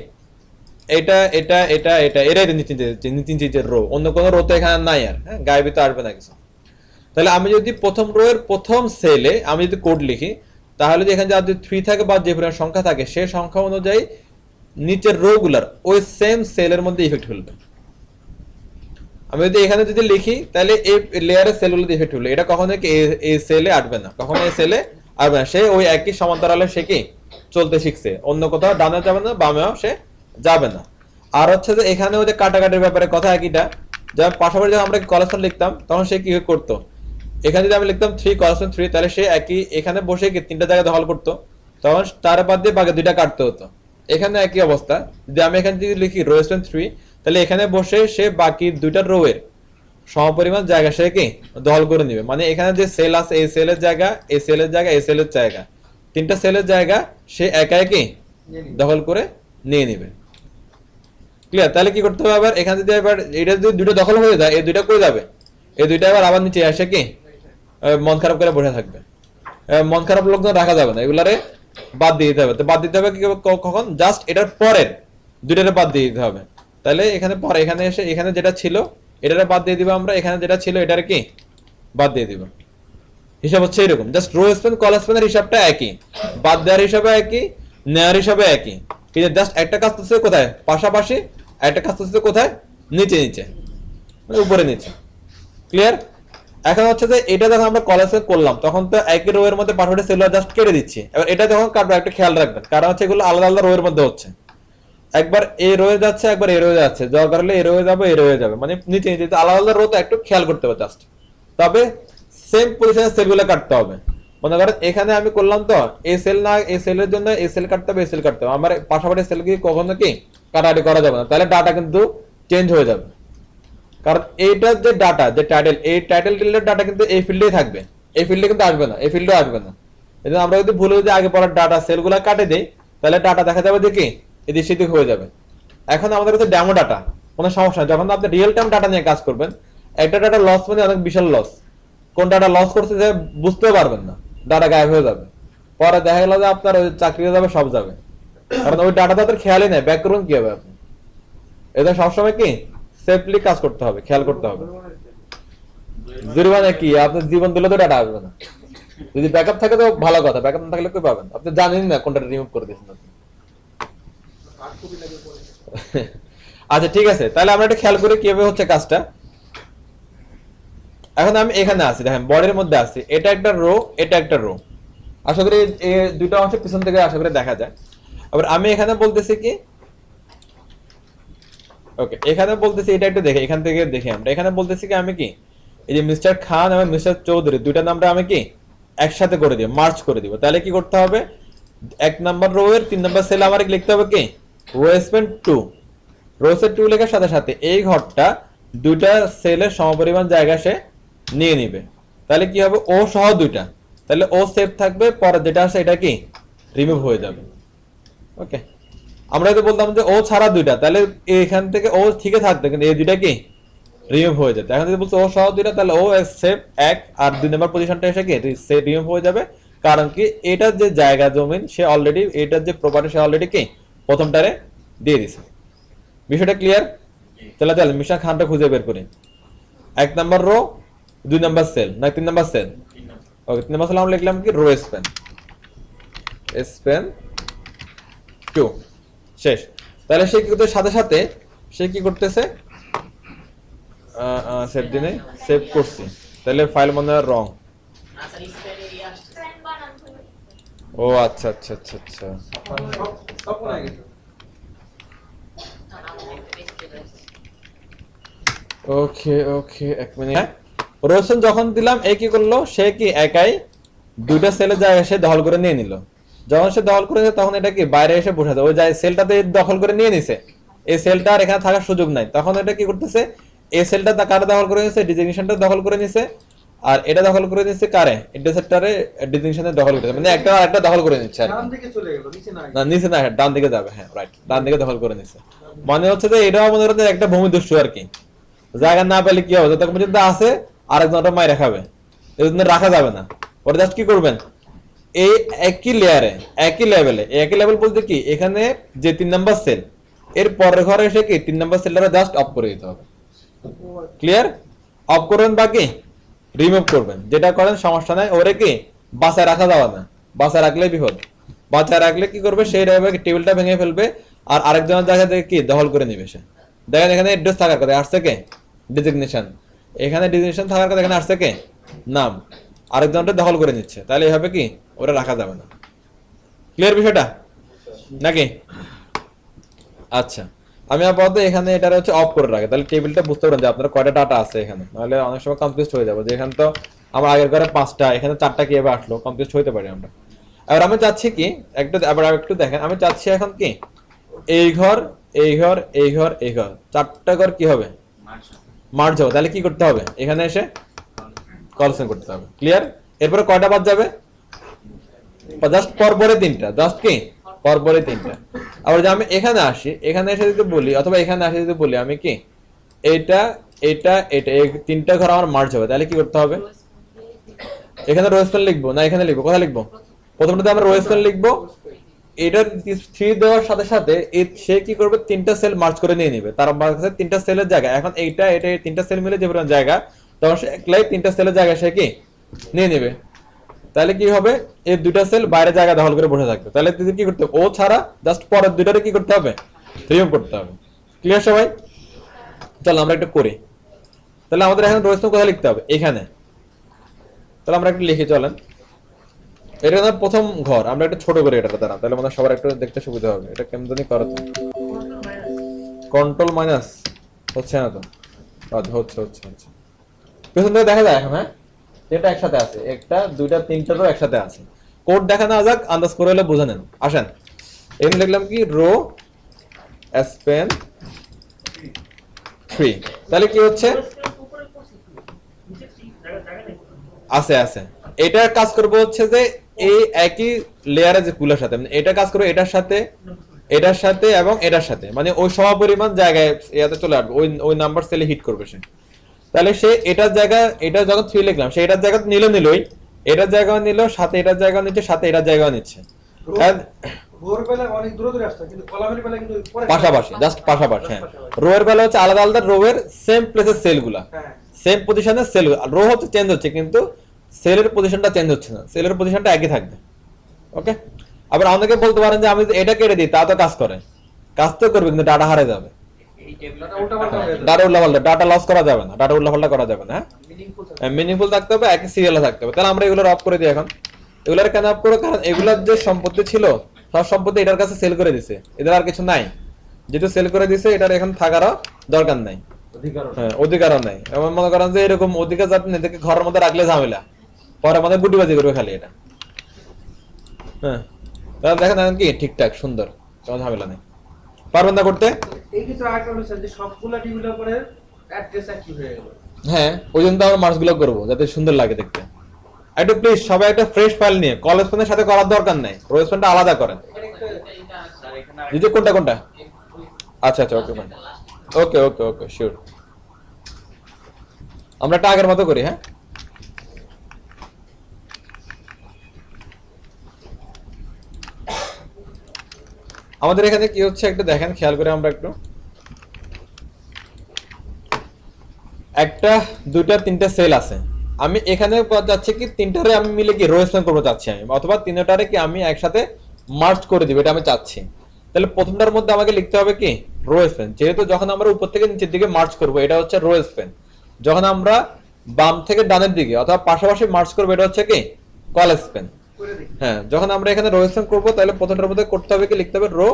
Speaker 1: এটা এটা এটা এটা এরাই নিচে নিচে যে রো, অন্য কোনো রো তো এখানে নাই আর, হ্যাঁ গায়েবী তো আসবে না কিছু। তাহলে আমি যদি প্রথম রো এর প্রথম সেলে আমি যদি কোড লিখি, তাহলে যে এখানে যদি 3 থাকে বা যে পরিমাণ সংখ্যা থাকে সেই সংখ্যা অনুযায়ী নিচের রো গুলার ওই সেম সেলের মধ্যে ইফেক্ট ফেলবে। আমি যদি এখানে যদি লিখি তাহলে এই লেয়ারের সেলগুলোতে ইফেক্ট ফেলবে, এটা কখনো কি এই সেলে আসবে না, কখনো এই সেলে আসবে না, সে ওই একই সমান্তরালে সে কি চলতে শিখছে, অন্য কোথাও ডানে যাবে না বামেও সে যাবে না। আর হচ্ছে যে এখানে ওই যে কাটাকাটির ব্যাপারে কথা একইটা, যেমন পাশাপাশি যখন আমরা কলেকশন লিখতাম তখন সে কি করতো, এখানে যদি আমি লিখতাম 3 কলেকশন 3 তাহলে সে একই এখানে বসে কি তিনটা জায়গা দখল করতো, তখন তার বাদ দিয়ে বাকি দুইটা কাটতে হতো। এখানে একই অবস্থা, যদি আমি এখানে যদি লিখি রো স্প্যান 3 তাহলে এখানে বসে সে বাকি দুইটা রো এর সমপরিমাণ জায়গা সে কি দখল করে নিবে, মানে এখানে যে সেল আছে এই সেলের জায়গা এই সেলের জায়গা এই সেলের জায়গা তিনটা সেলের জায়গা সে একা একই দখল করে নিয়ে নিবে। ক্লিয়ার? তাহলে কি করতে হবে, আবার এখানে যদি এবার এটা যদি দুটো দখল হয়ে যায় এই দুইটা কই যাবে, এই দুইটা আবার নিচে আসে কি মন খারাপ করে বসে থাকবে। মন খারাপ লোকজন রাখা যাবে না, এগুলারে বাদ দিয়ে দিতে হবে। তো বাদ দিতে হবে কি কখন, জাস্ট এটার পরের দুইটারে বাদ দিয়ে দিতে হবে। তাহলে এখানে পরে এখানে এসে এখানে যেটা ছিল এটারে বাদ দিয়ে দিব আমরা, এখানে যেটা ছিল এটারে কি বাদ দিয়ে দিব। হিসাব হচ্ছে এরকম, জাস্ট রো স্প্যান কল স্প্যানের হিসাবটা একই, বাদ দেওয়ার হিসাবে একই, নেওয়ার হিসাবে একই, কিন্তু জাস্ট একটা কাজ করছে কোথায় পাশাপাশি, একটা কাজ করছে কোথায় নিচে নিচে, মানে উপরে নিচে। ক্লিয়ার? এখন হচ্ছে যে এটা যখন আমরা কলেজে করলাম তখন তো একই রো এর মধ্যে পাশাপাশি সেলুলার জাস্ট কেটে দিচ্ছি। এবার এটা যখন কাটবে একটা খেয়াল রাখবেন, কারণ হচ্ছে এগুলো আলাদা আলাদা রো এর মধ্যে হচ্ছে, একবার এই রোয়ে যাচ্ছে একবার এই রোয়ে যাচ্ছে, দরকার হলে এই রোয়ে যাবে এই রোয়ে যাবে, মানে নিচে নিচে আলাদা আলাদা রো তো একটু খেয়াল করতে হবে জাস্ট। তবে সেম পজিশনে সেলগুলো কাটতে হবে। মনে করেন এখানে আমি করলাম তো এই সেল না, এই সেলের জন্য এই সেল কাটতে হবে এই সেল কাটতে হবে, আমার পাশাপাশি সেল কি কখনো কি কাটাকাটি করা যাবে না, তাহলে ডাটা কিন্তু চেঞ্জ হয়ে যাবে। কারণ এইটার যে ডাটা যে টাইটেল, এই টাইটেল রিলেটেড ডাটা কিন্তু এই ফিল্ডেই থাকবে, এই ফিল্ডে কিন্তু আসবে না, এই ফিল্ডে আসবে না। এজন্য আমরা যদি ভুলে যদি আগে পড়ার ডাটা সেলগুলো কাটে দেই তাহলে ডাটা দেখা যাবে যে কি এদিক সেদিক হয়ে যাবে। এখন আমাদের কাছে ডেমো ডাটা কোনো সমস্যা নেই, যখন আপনি রিয়েল টাইম ডাটা নিয়ে কাজ করবেন একটা ডাটা লস মানে অনেক বিশাল লস, কোন ডাটা লস করছে যে বুঝতেও পারবেন না, ডাটা গায়েব হয়ে যাবে, পরে দেখা গেল যে আপনার ওই চাকরি যাবে সব যাবে, কারণ ওই ডাটা তো আপনার খেয়ালই নেই, ব্যাক করুন কি হবে আপনি। এটা সবসময় কি সেফলি কাজ করতে হবে, খেয়াল করতে হবে। জরিমানা কি আপনার জীবন দিলে তো ডাটা আসবে না, যদি ব্যাকআপ থাকে তো ভালো কথা, ব্যাকআপ না থাকলে কই পাবেন, আপনি জানেন না কোনটা রিমুভ করে দিয়েছেন আপনি। আচ্ছা ঠিক আছে, তাহলে আমরা এটা খেয়াল করি কিভাবে হচ্ছে কাজটা। এখন আমি এখানে আছি, দেখেন বডির মধ্যে আছি, এটা একটা রো এটা একটা রো, আশা করি এই দুটো অংশ পিছন থেকে আশা করি দেখা যায়। আবার আমি এখানে বলতেছি কি ওকে, এখানে বলতেছি এটা একটু দেখে এখান থেকে দেখি, আমরা এখানে বলতেছি কি আমি কি এই যে মিস্টার খান এবং মিস্টার চৌধুরী দুইটা নামটা আমি কি একসাথে করে দিব, মার্জ করে দিব। তাহলে কি করতে হবে, 1 নাম্বার রো এর 3 নাম্বার সেলে আমার লিখতে হবে কি রো স্প্যান 2, রো স্প্যান 2 লেখার সাথে সাথে এই ঘরটা দুইটা সেলের সমপরিমাণ জায়গা সে নিয়ে নিবে। তাহলে কি হবে ও সহ দুইটা, তাহলে ও সেভ থাকবে, পরে যেটা আছে এটা কি রিমুভ হয়ে যাবে। ওকে, আমরা যদি বলতাম যে ও ছাড়া দুইটা তাহলে এখান থেকে ও ঠিকই থাকতো, কিন্তু এই দুইটা কি রিমুভ হয়ে যেত। এখন যদি বলছো ও সহ দুইটা তাহলে ও সেভ 1 আর 2 নাম্বার পজিশনটা এসে কি সে রিমুভ হয়ে যাবে, কারণ কি এটার যে জায়গা জমিন সে অলরেডি এটার যে প্রপার্টি সে অলরেডি কি প্রথমটারে দিয়ে দিছে। বিষয়টা ক্লিয়ার? তাহলে চল মিশন খানটা খুঁজে বের করি। 1 নাম্বার রো 2 নাম্বার সেল না 3 নাম্বার সেল, ওকে 3 নাম্বার সেল আমরা লিখলাম কি রো স্প্যান স্প্যান 2 শেষ। তাহলে সে কি করতে সাথে সাথে সে কি করতেছে সেভ দিনে সেভ করছি, তাহলে ফাইল মনে হয় রং। ও আচ্ছা আচ্ছা আচ্ছা আচ্ছা,
Speaker 2: সব পড়ে গেছে।
Speaker 1: ওকে ওকে এক মিনিট। রোশন যখন দিলাম এ কি করলো, সে কি একাই দুইটা সেলের জায়গা সে দখল করে নিয়ে নিল। যখন সে দখল করে তখন এটা কি বাইরে এসে বসে ওই সেলটাতে দখল করে নিয়ে নিছে, এই সেলটা আর এখানে থাকার সুযোগ নাই। তখন এটা কি করতেছে, এই সেলটা কারে দখল করে নিছে, ডিজিগনেশনটা দখল করে নিছে, আর এটা দখল করে নিছে কারে ইন্টারসেপ্টরে ডিজিগনেশনে দখল করে, মানে একটা আরেকটা দখল করে নিচ্ছে আর
Speaker 2: ডান দিকে চলে গেল, নিচে না
Speaker 1: না, নিচে না ডান দিকে যাবে, হ্যাঁ রাইট ডান দিকে দখল করে নিছে। মানে হচ্ছে যে এটাও মনে করেন একটা ভূমিদস্যু আর কি, জায়গা না পেলে কি হবে, যতক্ষণ পর্যন্ত আছে আরেকজন ওটা মাইরে খাবে, এই জন্য রাখা যাবে না। ওটা জাস্ট কি করবেন, এই একই লেয়ারে একই লেভেলে, একই লেভেল বলতে কি এখানে যে 3 নাম্বার সেল এর পরের ঘরে এসে কি 3 নাম্বার সেলটা জাস্ট অফ করে দিতে হবে। ক্লিয়ার? অফ করবেন বাকি রিমুভ করবেন, যেটা করেন সমস্যা নাই। ওরে কি বাসায় রাখা যাবে না, বাসায় রাখলে বিপদ। বাসায় রাখলে কি করবে, সেই টেবিলটা ভেঙে ফেলবে আর আরেকজনের জায়গা থেকে কি দখল করে নিবে সে। দেখেন এখানে অ্যাড্রেস থাকার কথা, আসছে কে ডেজিগনেশন, এখানে ডেজিগনেশন থাকার কথা, এখানে আসছে কে নাম, আরেকজনটা দখল করে নিচ্ছে, তাহলে এভাবে কি ওরা রাখা যাবে না। ক্লিয়ার বিষয়টা নাকি? আচ্ছা, আমি আপাতত এখানে এটা হচ্ছে অফ করে রাখি, তাহলে টেবিলটা বুঝতে পারেন যে আপনার কয়টা ডাটা আছে এখানে, নাহলে অনেক সময় কনফিউজ হয়ে যাবে যে এখানে তো আমার আগের ঘরে 5টা, এখানে 4টা কিভাবে আসলো, কনফিউজ হইতে পারি আমরা। এবার আমি চাচ্ছি কি একটু দেখেন, আমি চাচ্ছি এখন কি এই ঘর এই ঘর এই ঘর এই ঘর 4টা ঘর কি হবে মার্জ হবে, তাহলে কি করতে হবে, এখানে এসে কলসেন করতে হবে। ক্লিয়ার? এরপরে কয়টা বাদ যাবে, জাস্ট পরপরে 3টা, জাস্ট কি পরপরে 3টা। আবার যদি আমি এখানে আসি, এখানে এসে যদি বলি, অথবা এখানে আসে যদি বলি আমি কি এটা এটা এটা এই 3টা ঘর আমার মার্জ হবে, তাহলে কি করতে হবে, এখানে রো স্পেল লিখবো না এখানে লিখবো, কোথায় লিখবো, প্রথমত আমরা রো স্পেল লিখবো। এটার 3 দেওয়ার সাথে সাথে সে কি করবে, 3টা সেল মার্জ করে নিয়ে নিবে, তার কাছে 3টা সেলের জায়গা, এখন এইটা এটা এই 3টা সেল মিলে যে পরিমাণ জায়গা, তখন সে একলাই 3টা সেলের জায়গা সে কি নিয়ে নেবে। তাহলে কি হবে, এই 2টা সেল বাইরে জায়গা দখল করে বসে থাকবে, তাহলে তুই কি করতে হবে, ও ছাড়া জাস্ট পরের 2টারে কি করতে হবে, রিমুভ করতে হবে। ক্লিয়ার সবাই? চলো আমরা একটু করি। তাহলে আমাদের এখন রো স্পেল কোথায় লিখতে হবে, এখানে। তাহলে আমরা একটু লিখি চলেন। এটা না প্রথম ঘর, আমরা একটু ছোট করে এটা দ্বারা, তাহলে আমাদের সবার একটু দেখতে সুবিধা হবে। এটা কেমন জানি করো তো, কন্ট্রোল মাইনাস হচ্ছে না তো, আচ্ছা হচ্ছে হচ্ছে হচ্ছে, পেছন থেকে দেখা যায় এখন, হ্যাঁ এটা একসাথে আছে, একটা দুইটা তিনটারও একসাথে আছে। কোড দেখা না যাক, আন্দাজ করে হলে বুঝে নেন। আসেন এখানে লিখলাম কি রো স্পেন 3, তাহলে কি হচ্ছে আছে আছে, এটার কাজ করবে হচ্ছে যে এই একই লেয়ারে যে গুলোর সাথে, মানে এটা কাজ করবে এটার সাথে এটার সাথে এবং এটার সাথে, মানে ওই সমপরিমাণ জায়গায় ইয়াতে চলে আসবে, ওই ওই নাম্বার সেলে হিট করবে সে। তাহলে সে এটার জায়গা, এটা যখন 3 লিখলাম, সে এটার জায়গা নিলই, এটার জায়গা নিল, সাথে এটার জায়গা নিচ্ছে, সাথে এটার জায়গা নিচ্ছে,
Speaker 2: রোর বেলা অনেক দূরে দূরে আসছে, কিন্তু কলামের বেলা কিন্তু পরে
Speaker 1: পাশাপাশি, জাস্ট পাশাপাশি। হ্যাঁ, রো এর বেলা হচ্ছে আলাদা আলাদা, রো এর সেম প্লেসের সেলগুলা,
Speaker 2: হ্যাঁ
Speaker 1: সেম পজিশনে সেল, রো হচ্ছে চেঞ্জ হচ্ছে কিন্তু সেলের পজিশনটা চেঞ্জ হচ্ছে না, সেলের পজিশনটা একই থাকবে। ওকে, আবার অনেকে বলতে পারেন যে আমি যদি এটা কেটে দিই তা তো কাজ করে, কাজ তো করবে কিন্তু ডাটা হারিয়ে যাবে, ডাটা উল্টাপাল্টা, ডাটা লস করা যাবে না, ডাটা উল্টাপাল্টা করা যাবে না। হ্যাঁ, মিনিংফুল থাকতে হবে, একই সিরিয়ালে থাকতে হবে। তাহলে আমরা এগুলো অফ করে দিই এখন। এগুলার কেন অফ করো, কারণ এগুলার যে সম্পত্তি ছিল সব সম্পত্তি এটার কাছে সেল করে দিছে, এদের আর কিছু নাই, যেটা সেল করে দিছে এটার এখন থাকারও দরকার নাই, হ্যাঁ অধিকারও নাই। এমন মনে করেন যে এরকম অধিকার যাতে নিজেকে ঘরের মধ্যে রাখলে ঝামেলা, পরে আমাদের গুটিবাজি করবে খালি এটা। হ্যাঁ, তাহলে দেখেন এখন কি ঠিকঠাক সুন্দর, কোনো ঝামেলা নেই। পারবেন না করতে?
Speaker 2: এই কিছু আরেকটা বিষয় যে সবগুলা ডেভেলপারের অ্যাড্রেস একই হয়ে গেল।
Speaker 1: হ্যাঁ, ওই জন্য তো আমরা মার্কসগুলো করবো যাতে সুন্দর লাগে দেখতে। একটু প্লিজ সবাই একটা ফ্রেশ ফাইল নিয়ে, কলেজ ফোনের সাথে করার দরকার নাই, রোজ ফোনটা আলাদা করেন। দিদি কোনটা কোনটা? আচ্ছা আচ্ছা, ওকে ম্যাম, ওকে ওকে ওকে শিওর। আমরা একটা আগের মতো করি। হ্যাঁ, আমাদের এখানে কি হচ্ছে একটু দেখেন, খেয়াল করে আমরা একটু, একটা দুইটা তিনটা সেল আছে, আমি এখানে চাচ্ছি কি তিনটারে আমি মিলে কি রো স্প্যান করবো চাচ্ছি আমি, অথবা তিনটারে কি আমি একসাথে মার্জ করে দিব, এটা আমি চাচ্ছি। তাহলে প্রথমটার মধ্যে আমাকে লিখতে হবে কি রো স্প্যান, যেহেতু যখন আমরা উপর থেকে নিচের দিকে মার্জ করবো এটা হচ্ছে রো স্প্যান, যখন আমরা বাম থেকে ডানের দিকে অথবা পাশাপাশি মার্জ করবো এটা হচ্ছে কি কল স্প্যান। হ্যাঁ, যখন আমরা এখানে রো স্প্যান করবো তাহলে প্রথমটার মধ্যে করতে হবে কি লিখতে হবে রো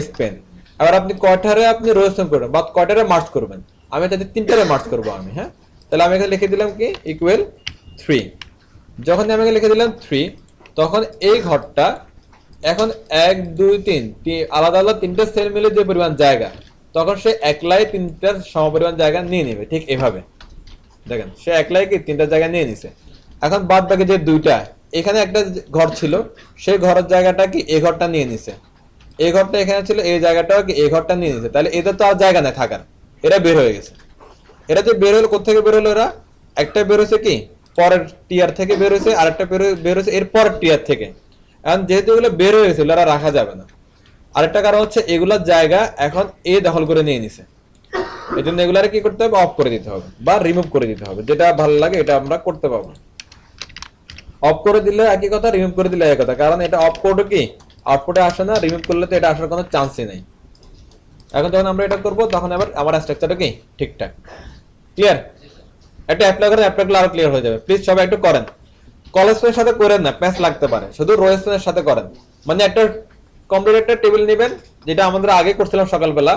Speaker 1: স্প্যান। আবার আপনি কয়টারে আপনি রো স্প্যান করবেন বা কয়টারে মার্জ করবেন, আমি তাদের তিনটারে মার্জ করবো আমি। হ্যাঁ, তাহলে আমি এখানে লিখে দিলাম কি ইকুয়াল 3। যখন আমি লিখে দিলাম 3, তখন এই ঘরটা এখন 1 2 3 আলাদা আলাদা তিনটা সেল মিলে যে পরিমাণ জায়গা, তখন সে একলাই তিনটার সমপরিমাণ জায়গা নিয়ে নেবে, ঠিক এভাবে দেখেন সে একলাই কি তিনটা জায়গা নিয়ে নিছে। এখন বাদ বাকি যে দুইটা, এখানে একটা ঘর ছিল সেই ঘরের জায়গাটা কি এই ঘরটা নিয়ে নিছে, এই ঘরটা এখানে ছিল, এই জায়গাটাও কি এই ঘরটা নিয়ে নিয়েছে, তাহলে এদের তো আর জায়গা নেই থাকার, এরা বের হয়ে গেছে। এরা যে বের হলো, কোথেকে বের হলো? এরা একটা বের হয়েছে কি পরের টিয়ার থেকে বের হয়েছে, আর একটা বের হয়েছে এর পরের টিয়ার থেকে। এখন যেহেতু এগুলো বের হয়ে গেছে, এরা রাখা যাবে না। আরেকটা কারণ হচ্ছে এগুলার জায়গা এখন এ দখল করে নিয়ে নিছে, এই জন্য এগুলারে কি করতে হবে? অফ করে দিতে হবে বা রিমুভ করে দিতে হবে। যেটা ভালো লাগে এটা আমরা করতে পারবো। অফ করে দিলে একই কথা, রিমুভ করে দিলে একই কথা, কারণ এটা অফ কোডও কি আউটপুটে আসে না, রিমুভ করলে তো এটা আসার কোনো চান্সই নেই। এখন যখন আমরা এটা করবো তখন আবার আমার স্ট্রাকচারটা কি ঠিকঠাক ক্লিয়ার। একটা অ্যাপ্লাই করে অ্যাপ্লাই করলে আরো ক্লিয়ার হয়ে যাবে। প্লিজ সবাই একটু করেন, কলেজ পেনের সাথে করেন না, প্যাচ লাগতে পারে, শুধু রোয়েস পেনের সাথে করেন। মানে একটা কমপ্লিট একটা টেবিল নেবেন, যেটা আমাদের আগে করছিলাম সকালবেলা,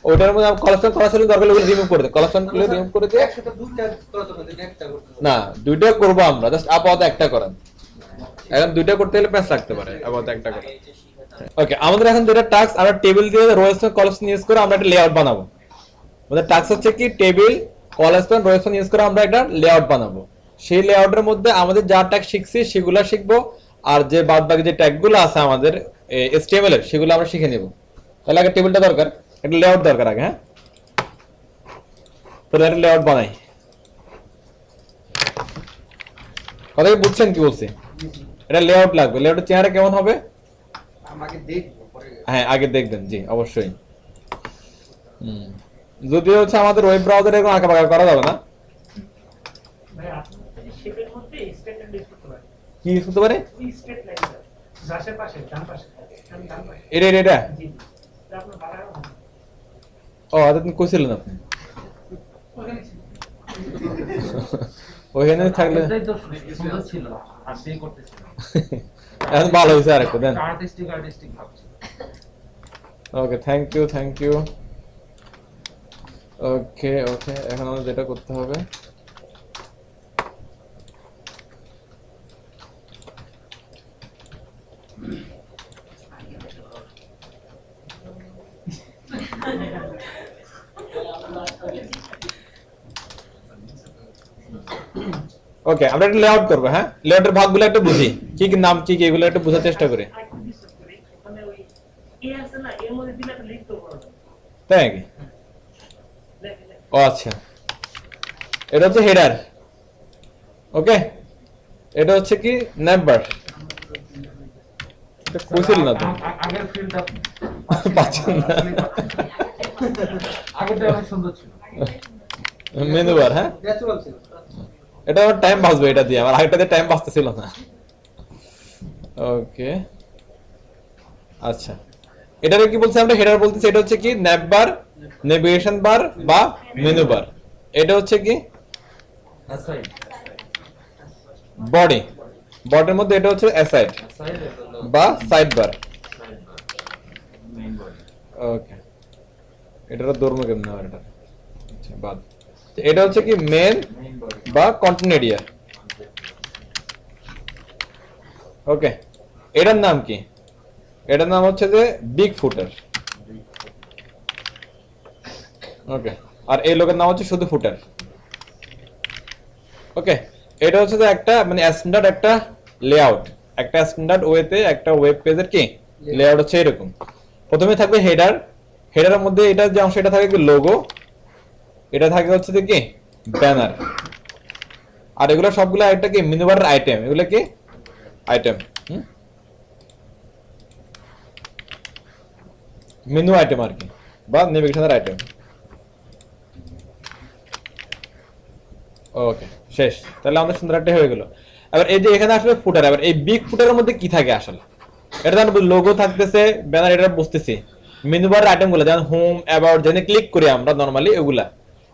Speaker 1: ওইটার মধ্যে কলেজ পেন করা ছিল, দরকার হলে রিমুভ করে দেয়, কলেজ পেন রিমুভ করে দিয়ে
Speaker 2: একসাথে দুইটা করা তো না, একটা করতে হবে।
Speaker 1: না দুইটা করবো আমরা, জাস্ট আপাতত একটা করেন। এখন দুইটা করতে গেলে প্যাচ লাগতে পারে, আপাতত একটা করেন। ওকে, আমাদের এখন যেটা টাস্ক, আমরা টেবিল দিয়ে rowspan colspan use করে আমরা একটা লেআউট বানাবো। আমাদের টাস্ক হচ্ছে কি table colspan rowspan use করে আমরা একটা লেআউট বানাবো। সেই লেআউটের মধ্যে আমাদের যা ট্যাগ শিখছি সেগুলো শিখবো, আর যে বাদ বাকি যে ট্যাগগুলো আছে আমাদের HTML এর সেগুলো আমরা শিখে নেব। তাহলে আগে টেবিলটা দরকার, একটা লেআউট দরকার আগে। হ্যাঁ, তো একটা লেআউট বানাই। কথা কি বুঝছেন কি বলছি? এটা লেআউট লাগবে। লেআউটের চেহারা কেমন হবে?
Speaker 2: আমাকে দেখবো পরে।
Speaker 1: হ্যাঁ আগে দেখবেন, জি অবশ্যই। যদিও হচ্ছে আমাদের ওয়েব ব্রাউজারে এরকম আঁকা বাঁকা করা যাবে না।
Speaker 4: ভাই আপনি যদি শেপের মধ্যে স্টেটমেন্ট ইউজ করতে পারেন।
Speaker 1: কি ইউজ করতে পারে?
Speaker 4: ওই স্টেট লাইনটা জাসের পাশে ডান পাশে আমি ডান পাশে
Speaker 1: এটা
Speaker 4: জি জি এটা আপনার বাড়ানো হবে।
Speaker 1: ও আদা তুমি কইছিলেন আপনি
Speaker 4: ওখানে ছিল।
Speaker 1: ওইখানে থাকলে
Speaker 5: এটাই তো সুন্দর ছিল আর সেই করতেছিল
Speaker 1: এখন ভালো হয়েছে আরেকটা দেন।
Speaker 5: আর্টিস্টিক ভাবছি
Speaker 1: ওকে, থ্যাংক ইউ। ওকে এখন আমাদের যেটা করতে হবে, ওকে আমরা একটা লেআউট করবো। হ্যাঁ, লেআউটের ভাগগুলো একটু বুঝি, কি কি নাম কি কি এগুলো একটু বোঝার চেষ্টা করি।
Speaker 4: আরেকটু ডিসকাস করি ওখানে ওই এ আছে না এর মধ্যে দিলে একটা লিখতে পারবে
Speaker 1: তাই নাকি? ও আচ্ছা, এটা হচ্ছে হেডার। ওকে, এটা হচ্ছে কি নেভার। এটা কইছিল না তুমি,
Speaker 5: আগের ফিল্ডটা
Speaker 1: পাচ্ছেন না।
Speaker 5: আগেরটা অনেক সুন্দর ছিল
Speaker 1: মেনু বার। হ্যাঁ,
Speaker 2: ন্যাচারাল ছিল।
Speaker 1: এটা আমার টাইম বাঁচবে, এটা দিয়ে আমার আগেরটাতে টাইম বাঁচতেছিল না। ওকে আচ্ছা, এটারে কি বলছি আমরা? হেডার বলতেছি। এটা হচ্ছে কি ন্যাভ বার, নেভিগেশন বার বা মেনু বার। এটা হচ্ছে কি
Speaker 5: অ্যাসাইড
Speaker 1: বডি, বডির মধ্যে এটা হচ্ছে অ্যাসাইড বা side bar.
Speaker 5: Main body
Speaker 1: okay, এটার ধর্ম কেমন হয় এটা? আচ্ছা বাদ। এটা হচ্ছে কি মেন
Speaker 5: মেইন বডি
Speaker 1: বা কন্টেন্ট এরিয়া। ওকে, এটার নাম কি? এটার নাম হচ্ছে যে বিগ ফুটার। ওকে, আর এই লোকের নাম হচ্ছে শুধু ফুটার। ওকে, এটা হচ্ছে যে একটা মানে স্ট্যান্ডার্ড একটা লেআউট, একটা স্ট্যান্ডার্ড ওয়েতে একটা ওয়েব পেজের কি লেআউট হচ্ছে এরকম। প্রথমে থাকবে হেডার, হেডারের মধ্যে এটা যে অংশ এটা থাকে কি লোগো, এটা থাকে হচ্ছে যে কি ব্যানার, আর এগুলো সবগুলো একটা কি মেনু বারের আইটেম। এগুলো কি আইটেম, মেনু আইটেম আর কি, বা নেভিগেশনের আইটেম। ওকে শেষ, তাহলে আমাদের সুন্দর একটা হয়ে গেল। এবার এই যে এখানে আসলে ফুটার, এবার এই বিগ ফুটারের মধ্যে কি থাকে আসলে? এটা জানো লোগো থাকতেছে, ব্যানার, এটা বুঝতেছি। মেনু বার আইটেম গুলো যেমন হোম, অ্যাবাউট, যেখানে ক্লিক করি আমরা নরমালি ওগুলা।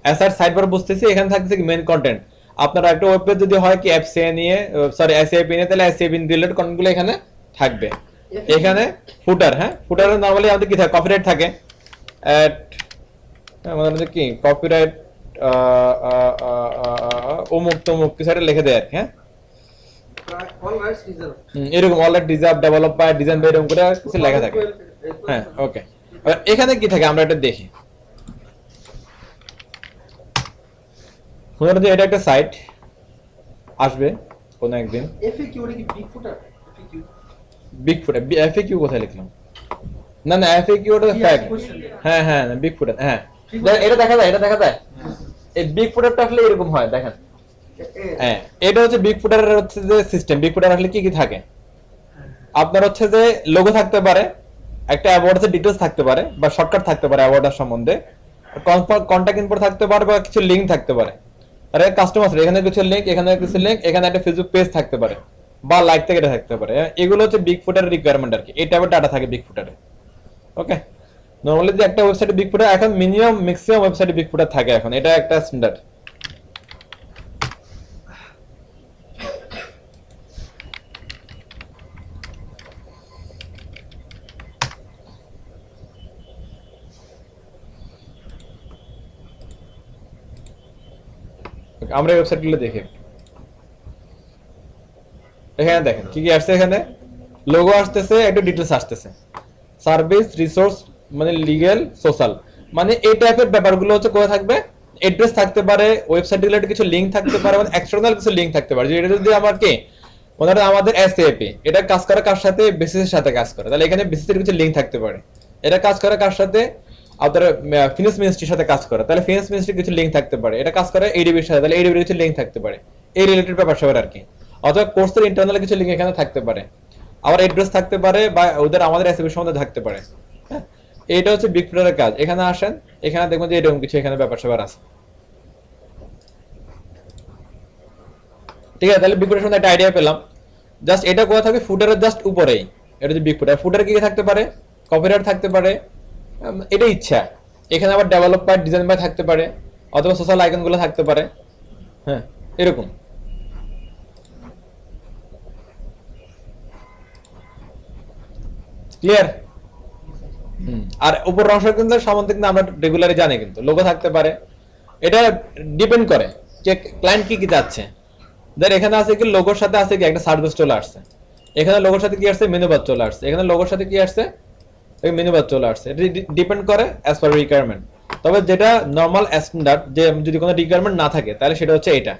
Speaker 1: অ্যাসাইড সাইড বার বুঝতেছি। এখানে থাকতেছে কি মেইন কন্টেন্ট। আপনারা একটা ওয়েব পেজ যদি হয় কি এফসিএ নিয়ে, সরি এসএপি নিয়ে, তাহলে এসএপি রিলেটেড কন্টেন্ট গুলো এখানে থাকবে। এখানে ফুটার, হ্যাঁ ফুটারে নরমালি আমাদের কি থাকে? কপিরাইট থাকে, আমাদের মধ্যে কি কপিরাইট অমুক তমুক কিছু একটা লিখে দেয় আর কি। হ্যাঁ,
Speaker 2: অল রাইটস রিজার্ভ।
Speaker 1: এরকম all right reserve, develop by, design by, এরকম করে কিছু লেখা থাকে। হ্যাঁ ওকে, এবার এখানে কি থাকে আমরা এটা দেখি। মনে হচ্ছে এটা একটা সাইট আসবে কোন একদিন।
Speaker 2: এফএকিউ কি বিগ ফুটার? এফএকিউ
Speaker 1: বিগ ফুটার, এফএকিউ কোথায় লিখলাম? না না এফএকিউ ওটা ফ্যাক্ট। হ্যাঁ হ্যাঁ বিগ ফুটার, হ্যাঁ এটা দেখা যায়, এটা দেখা যায়। এই বিগ ফুটারটা আসলে এরকম হয় দেখেন। হ্যাঁ এটা হচ্ছে বিগ ফুটারের হচ্ছে যে সিস্টেম। বিগ ফুটার আসলে কি কি থাকে, আপনার হচ্ছে যে লোগো থাকতে পারে, একটা অ্যাওয়ার্ডের ডিটেইলস থাকতে পারে বা শর্টকাট থাকতে পারে অ্যাওয়ার্ডের সম্বন্ধে, কন্টাক্ট ইনপুট থাকতে পারে বা কিছু লিংক থাকতে পারে। আরে কাস্টমার এখানে কিছু লিংক, এখানে কিছু লিংক, এখানে একটা ফেসবুক পেজ থাকতে পারে বা লাইক থেকে এটা থাকতে পারে। এগুলো হচ্ছে বিগ ফুটারের রিকোয়ারমেন্ট আর কি, এই টাইপের ডাটা থাকে বিগ ফুটারে। ওকে, নরমালি যে একটা ওয়েবসাইটে বিগ ফুটার এখন মিনিমাম ম্যাক্সিমাম ওয়েবসাইটে বিগ ফুটার থাকে এখন, এটা একটা স্ট্যান্ডার্ড। আমরা এই ওয়েবসাইটগুলো দেখি। এখানে দেখেন কি কি আসছে, এখানে লোগো আসতেছে, একটু ডিটেলস আসতেছে, সার্ভিস, রিসোর্স মানে লিগ্যাল, সোশ্যাল, মানে এই টাইপের ব্যাপারগুলো হচ্ছে কোথায় থাকবে, অ্যাড্রেস থাকতে পারে, ওয়েবসাইট রিলেটেড কিছু লিংক থাকতে পারে, মানে এক্সটার্নাল কিছু লিংক থাকতে পারে। যে এটা যদি আমার কি মনে হয় আমাদের এসএপি, এটা কাজ করে কার সাথে, বেসিসের সাথে কাজ করে, তাহলে এখানে বেসিসের কিছু লিংক থাকতে পারে। এটা কাজ করে কার সাথে, আপনার ফিনান্স মিনিস্ট্রির সাথে কাজ করে, তাহলে ফিনান্স মিনিস্ট্রির কিছু লিংক থাকতে পারে। এটা কাজ করে এডিবির সাথে, তাহলে এডিবির কিছু লিংক থাকতে পারে, এই রিলেটেড ব্যাপার সবার আর কি। অথবা কোর্সের ইন্টারনাল কিছু লিংক এখানে থাকতে পারে, আবার অ্যাড্রেস থাকতে পারে বা ওদের আমাদের এসএপি সম্বন্ধে থাকতে পারে। হ্যাঁ, এইটা হচ্ছে বিগ ফুটারের কাজ। এখানে আসেন, এখানে দেখবেন যে এরকম কিছু এখানে ব্যাপার সবার আছে। ঠিক আছে, তাহলে বিগ ফুটারের সম্বন্ধে একটা আইডিয়া পেলাম। জাস্ট এটা কোথা থাকে, ফুটারের জাস্ট উপরেই। এটা হচ্ছে বিগ ফুটার। ফুটারে কি কি থাকতে পারে, কপিরাইট থাকতে পারে, এটা ইচ্ছা। এখানে আবার ডেভেলপার, ডিজাইন বাই থাকতে পারে, অথবা সোশ্যাল আইকন গুলো থাকতে পারে। হ্যাঁ এরকম। ক্লিয়ার? আর উপর অংশ কিন্তু সম্বন্ধে কিন্তু আমরা রেগুলারই জানি, কিন্তু লোগো থাকতে পারে। এটা ডিপেন্ড করে যে ক্লায়েন্ট কি কি চাচ্ছে। ধর এখানে আছে কি লোগোর সাথে আছে কি একটা সার্ভিস চলে আসছে, এখানে লোগোর সাথে কি আসছে, মেনু বার চলে আসছে, এখানে লোগোর সাথে কি আসছে, ওই মেনু বার চলে আসছে। এটা ডিপেন্ড করে অ্যাজ পার রিকোয়ারমেন্ট। তবে যেটা নরমাল স্ট্যান্ডার্ড, যে যদি কোনো রিকোয়ারমেন্ট না থাকে তাহলে সেটা হচ্ছে এটা,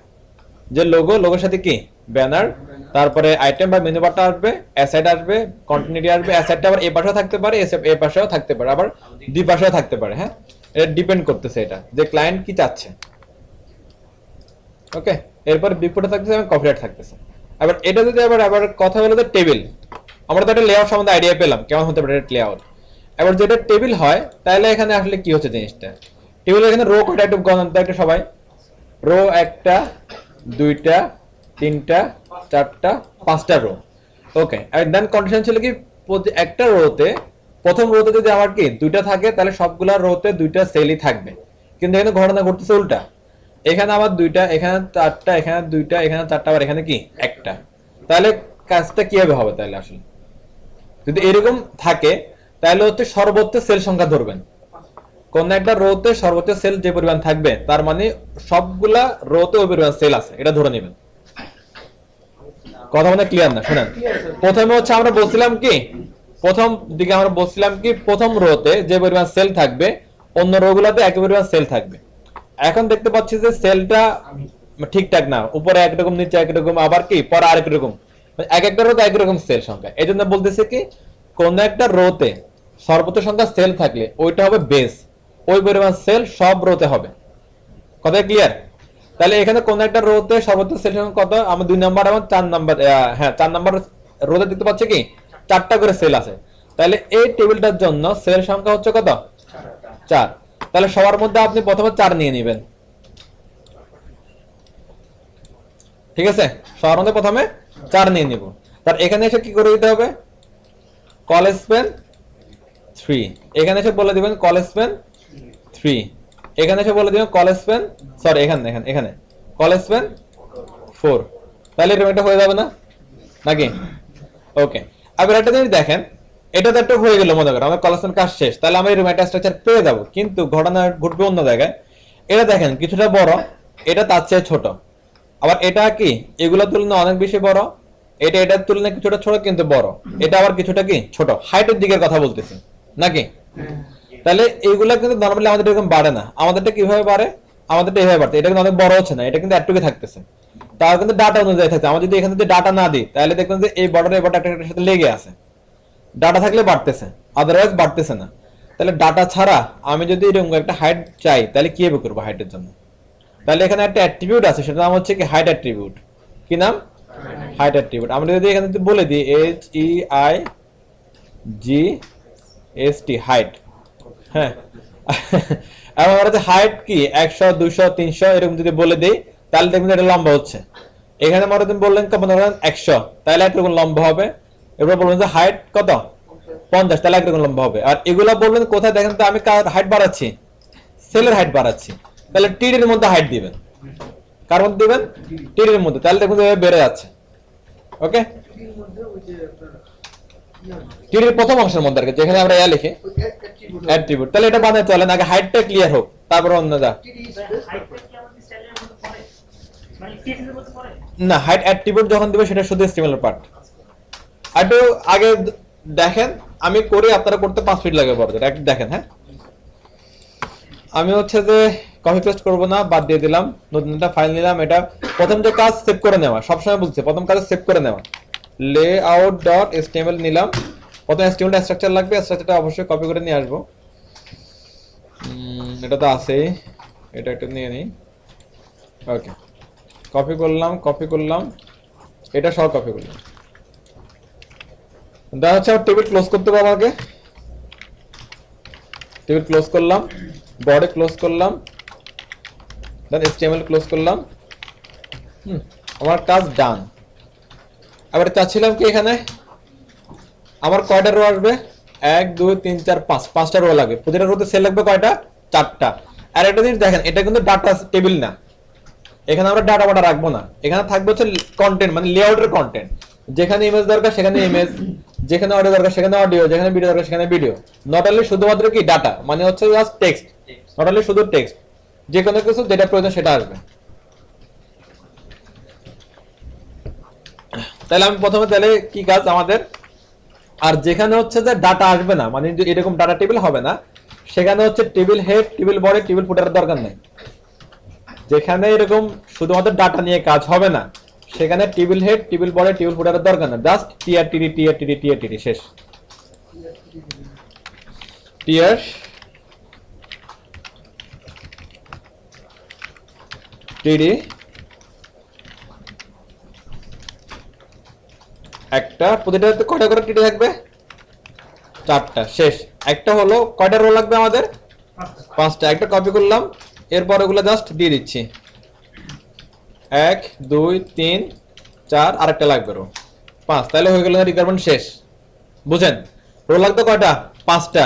Speaker 1: যে লোগোর সাথে কি ব্যানার, তারপরে আইটেম বা মেনু বারটা আসবে, অ্যাসেট আসবে, কন্টিনিউটি আসবে। অ্যাসেটটা আবার এই পাশেও থাকতে পারে, এই পাশেও থাকতে পারে, আবার দুই পাশেও থাকতে পারে। হ্যাঁ, এটা ডিপেন্ড করতেছে এটা যে ক্লায়েন্ট কি চাচ্ছে। ওকে, এরপর বিপরীতে থাকতেছে এবং কপিরাইট থাকতেছে। আবার এটা যদি আবার কথা বলে যে টেবিল, আমরা তো একটা লেআউট সম্বন্ধে আইডিয়া পেলাম কেমন হতে পারে এটা লেআউট। এবার যেটা টেবিল হয়, তাহলে এখানে আসলে কি হচ্ছে জিনিসটা, টেবিল এখানে রো কয়টা একটু গণনা একটা সবাই, রো একটা, দুইটা, তিনটা, চারটা, পাঁচটা রো। ওকে, আর দেন কন্ডিশন ছিল কি, একটা রোতে, প্রথম রোতে যদি আমার কি দুইটা থাকে তাহলে সবগুলা রোতে দুইটা সেলই থাকবে। কিন্তু এখানে ঘটনা ঘটতেছে উল্টা, এখানে আবার দুইটা, এখানে চারটা, এখানে দুইটা, এখানে চারটা, আবার এখানে কি একটা। তাহলে কাজটা কিভাবে হবে, তাহলে আসলে যদি এরকম থাকে তাহলে হচ্ছে সর্বোচ্চ সেল সংখ্যা ধরবেন। কোন একটা রোতে সর্বোচ্চ সেল যে পরিমাণ থাকবে, তার মানে সবগুলা রোতে ওই পরিমাণ সেল আছে, এটা ধরে নেবেন। কথা মানে ক্লিয়ার না? শুনেন, প্রথমে হচ্ছে আমরা বলছিলাম কি, প্রথম দিকে আমরা বলছিলাম কি, প্রথম রোতে যে পরিমাণ সেল থাকবে অন্য রো গুলাতে একই পরিমাণ সেল থাকবে। এখন দেখতে পাচ্ছি যে সেলটা ঠিকঠাক না, উপরে একরকম, নিচে একরকম, আবার কি পরে আরেক রকম, এক একটা রোতে একই রকম সেল সংখ্যা। এই জন্য বলতেছে কি, কোন একটা রোতে সর্বোচ্চ সংখ্যা সেল থাকলে ওইটা হবে বেস, ওই পরিমাণ সেল সব রোতে হবে। কথা ক্লিয়ার? তাহলে এখানে কোন একটা রোতে সর্বোচ্চ সেল সংখ্যা কত, আমার 2 নাম্বার এবং 4 নাম্বার, হ্যাঁ 4 নাম্বার রোতে দেখতে পাচ্ছি কি 4টা করে সেল আছে। তাহলে এই টেবিলটার জন্য সেল সংখ্যা হচ্ছে কত, 4। তাহলে সবার মধ্যে আপনি প্রথমে 4 নিয়ে নেবেন। ঠিক আছে, সবার মধ্যে প্রথমে 4 নিয়ে নিব। তার এখানে এসে কি করে দিতে হবে, কল স্পেন 3, এখানে এসে বলে দিবেন কল স্পেন 3, এখানে এসে বলে দিবেন কল স্পেন, সরি এখানে কল স্পেন 4। তাহলে এরকম একটা হয়ে যাবে না নাকি? ওকে, আবার একটা জিনিস দেখেন, এটা তো একটা হয়ে গেল, মনে করেন আমার কল স্পেন কাজ শেষ, তাহলে আমি এরকম একটা স্ট্রাকচার পেয়ে যাবো। কিন্তু ঘটনা ঘটবে অন্য জায়গায়। এটা দেখেন কিছুটা বড়, এটা তার চেয়ে ছোট, আবার এটা কি এগুলোর তুলনায় অনেক বেশি বড়, এটা এটার তুলনায় কিছুটা ছোট কিন্তু বড়, এটা আবার কিছুটা কি ছোট, হাইটের দিকের কথা বলতেছি নাকি? তাহলে এইগুলা কিন্তু নরমালি আমাদের এরকম বাড়ে না। আমাদেরটা কিভাবে বাড়ে, আমাদেরটা এইভাবে বাড়ছে। এটা কিন্তু অনেক বড় হচ্ছে না, এটা কিন্তু একটুকে থাকতেছে, তাও কিন্তু ডাটা অনুযায়ী থাকছে। আমরা যদি এখানে যদি ডাটা না দিই তাহলে দেখবেন যে এই বর্ডার এই বর্ডার একটার সাথে লেগে আছে, ডাটা থাকলে বাড়তেছে। আদারওয়াইজ বাড়তেছে না। তাহলে ডাটা ছাড়া আমি যদি এরকম একটা হাইট চাই তাহলে কিভাবে করবো হাইটের জন্য? তাহলে এখানে একটা অ্যাট্রিবিউট আছে, সেটার নাম হচ্ছে কি হাইট অ্যাট্রিবিউট। কি নাম? Height attribute. আমরা যদি এখানে যদি বলে দিই HEIGST হাইট, হ্যাঁ এবং আমরা যে হাইট কি 100 200 300 এরকম যদি বলে দিই তাহলে দেখবেন এটা লম্বা হচ্ছে। এখানে আমরা যদি বললেন কত, 100, তাহলে একরকম লম্বা হবে। এবার বলবেন যে হাইট কত 50, তাহলে একরকম লম্বা হবে। আর এগুলা বলবেন কোথায়, দেখেন তো আমি কার হাইট বাড়াচ্ছি? সেলের হাইট বাড়াচ্ছি। তাহলে টিডির মধ্যে হাইট দিবেন। কার মধ্যে দিবেন? টিডির মধ্যে। তাহলে দেখুন বেড়ে যাচ্ছে। ওকে,
Speaker 2: এর মধ্যে ওই যে আপনার
Speaker 1: টিডির প্রথম অংশের মধ্যে আর কি, যেখানে আমরা লিখি অ্যাট্রিবিউট। তাহলে এটা বানাতে চলেন, আগে হাইটটা ক্লিয়ার হোক, তারপর অন্য যা।
Speaker 4: হাইটটা কি আমাদের স্টাইলের মধ্যে পড়ে, মানে সিএসএস এর মধ্যে পড়ে?
Speaker 1: না, হাইট অ্যাট্রিবিউট যখন দিবে সেটা শুধু স্টিমেলার পার্ট। একটু আগে দেখেন, আমি করি, আপনারা করতে 5 মিনিট লাগে বড়, একটু দেখেন। হ্যাঁ, আমি হচ্ছে যে কপি পেস্ট করব না, বাদ দিয়ে দিলাম, নতুন একটা ফাইল নিলাম। এটা প্রথম যে কাজ সেভ করে নেওয়া, সবসময় বলছি প্রথম কাজ সেভ করে নেওয়া। layout.html নিলাম, প্রথম HTML স্ট্রাকচার লাগবে, স্ট্রাকচারটা অবশ্যই কপি করে নিয়ে আসবো। এটা তো আছেই, এটা একটু নিয়ে নিই। ওকে, কপি করলাম, এটা সব কপি করলাম। দেখা হচ্ছে আমার টেবিল ক্লোজ করতে হবে আমাকে। টেবিল ক্লোজ করলাম, বডি ক্লোজ করলাম, দেন HTML ক্লোজ করলাম। আমার কাজ ডান। এবার চাচ্ছিলাম কি এখানে আমার কয়টা রো আসবে? 1 2 3 4 5, 5টা রো লাগবে। প্রতিটা রোতে সেল লাগবে কয়টা? 4টা। আর একটা জিনিস দেখেন, এটা কিন্তু ডাটা টেবিল না, এখানে আমরা ডাটা বাটা রাখবো না। এখানে থাকবে হচ্ছে কন্টেন্ট, মানে লেআউটের কন্টেন্ট। যেখানে ইমেজ দরকার সেখানে ইমেজ, যেখানে অডিও দরকার সেখানে অডিও, যেখানে ভিডিও দরকার সেখানে ভিডিও। নট অনলি শুধুমাত্র কি ডাটা, মানে হচ্ছে জাস্ট টেক্সট, নট অনলি শুধু টেক্সট, যে কোনো কিছু যেটা প্রয়োজন সেটা আসবে। তাহলে আমি প্রথমে তাহলে কি কাজ আমাদের, আর যেখানে হচ্ছে যে ডাটা আসবে না, মানে এরকম ডাটা টেবিল হবে না, সেখানে হচ্ছে table head, table body, table ফুটারের দরকার নেই। যেখানে এরকম শুধুমাত্র ডাটা নিয়ে কাজ হবে না, সেখানে table head, table body, table ফুটারের দরকার না, জাস্ট টিআর শেষ। টিআর টিডি একটা, প্রতিটাতে কয়টা করে টিডি থাকবে? 4টা, শেষ। একটা হলো কয়টা রো লাগবে আমাদের? 5টা। একটা কপি করলাম, এরপর ওগুলো জাস্ট দিয়ে দিচ্ছি। 1 2 3 4, আরেকটা লাগবে রো 5। তাহলে হয়ে গেল রিকোয়ারমেন্ট শেষ। বুঝেন? রো লাগবে কয়টা? 5টা।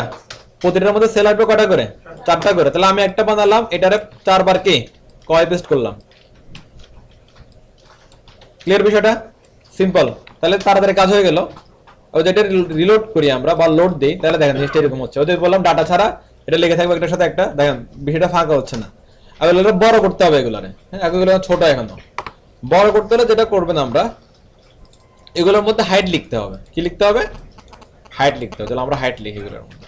Speaker 1: প্রতিটার মধ্যে সেল আসবে কয়টা করে? 4টা করে। তাহলে আমি একটা বানালাম, এটারে 4 বার কি কপি পেস্ট করলাম। ক্লিয়ার বিষয়টা? সিম্পল। তাহলে তাড়াতাড়ি কাজ হয়ে গেল। ওই যেটা রিলোড করি আমরা বা লোড দেই, তাহলে দেখেন জিনিসটা এরকম হচ্ছে। ওদের বললাম ডাটা ছাড়া এটা লেগে থাকবে একটার সাথে একটা, দেখেন বিষয়টা ফাঁকা হচ্ছে না। আর এগুলো বড় করতে হবে এগুলারে, হ্যাঁ এগুলো ছোট এখনো। বড় করতে হলে যেটা করবেন আমরা, এগুলোর মধ্যে হাইট লিখতে হবে। কি লিখতে হবে? হাইট লিখতে হবে। তাহলে আমরা হাইট লিখি এগুলোর মধ্যে।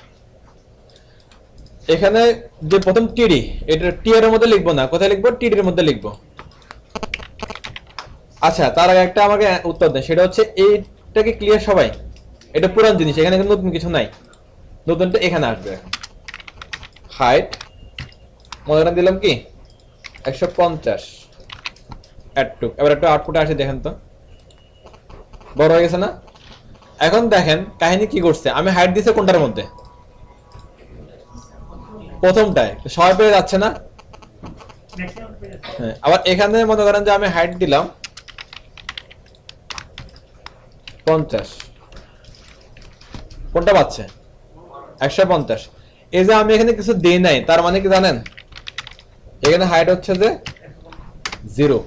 Speaker 1: এখানে যে প্রথম টিডি, এটা টি এর মধ্যে লিখবো না, কোথায় লিখবো? টিডির মধ্যে লিখবো। আচ্ছা, তার আগে একটা আমাকে উত্তর দেন, সেটা হচ্ছে এইটা কি ক্লিয়ার সবাই? এটা পুরান জিনিস, এখানে কিন্তু নতুন কিছু নাই, নতুনটা এখানে আসবে এখন। হাইট মনে দিলাম কি 150 অ্যাডটুক। এবার একটু আউটপুটে আসে দেখেন তো, বড় হয়ে গেছে না? এখন দেখেন কাহিনী কি করছে, আমি হাইট দিছে কোনটার মধ্যে? প্রথমটায়। সবাই পেয়ে যাচ্ছে না?
Speaker 4: ম্যাক্সিমাম পেয়ে যাচ্ছে।
Speaker 1: হ্যাঁ, আবার এখানে মনে করেন যে আমি হাইট দিলাম 50, কোনটা পাচ্ছে? 150। এই যে আমি এখানে কিছু দেই নাই, তার মানে কি জানেন? এখানে হাইট হচ্ছে যে 0,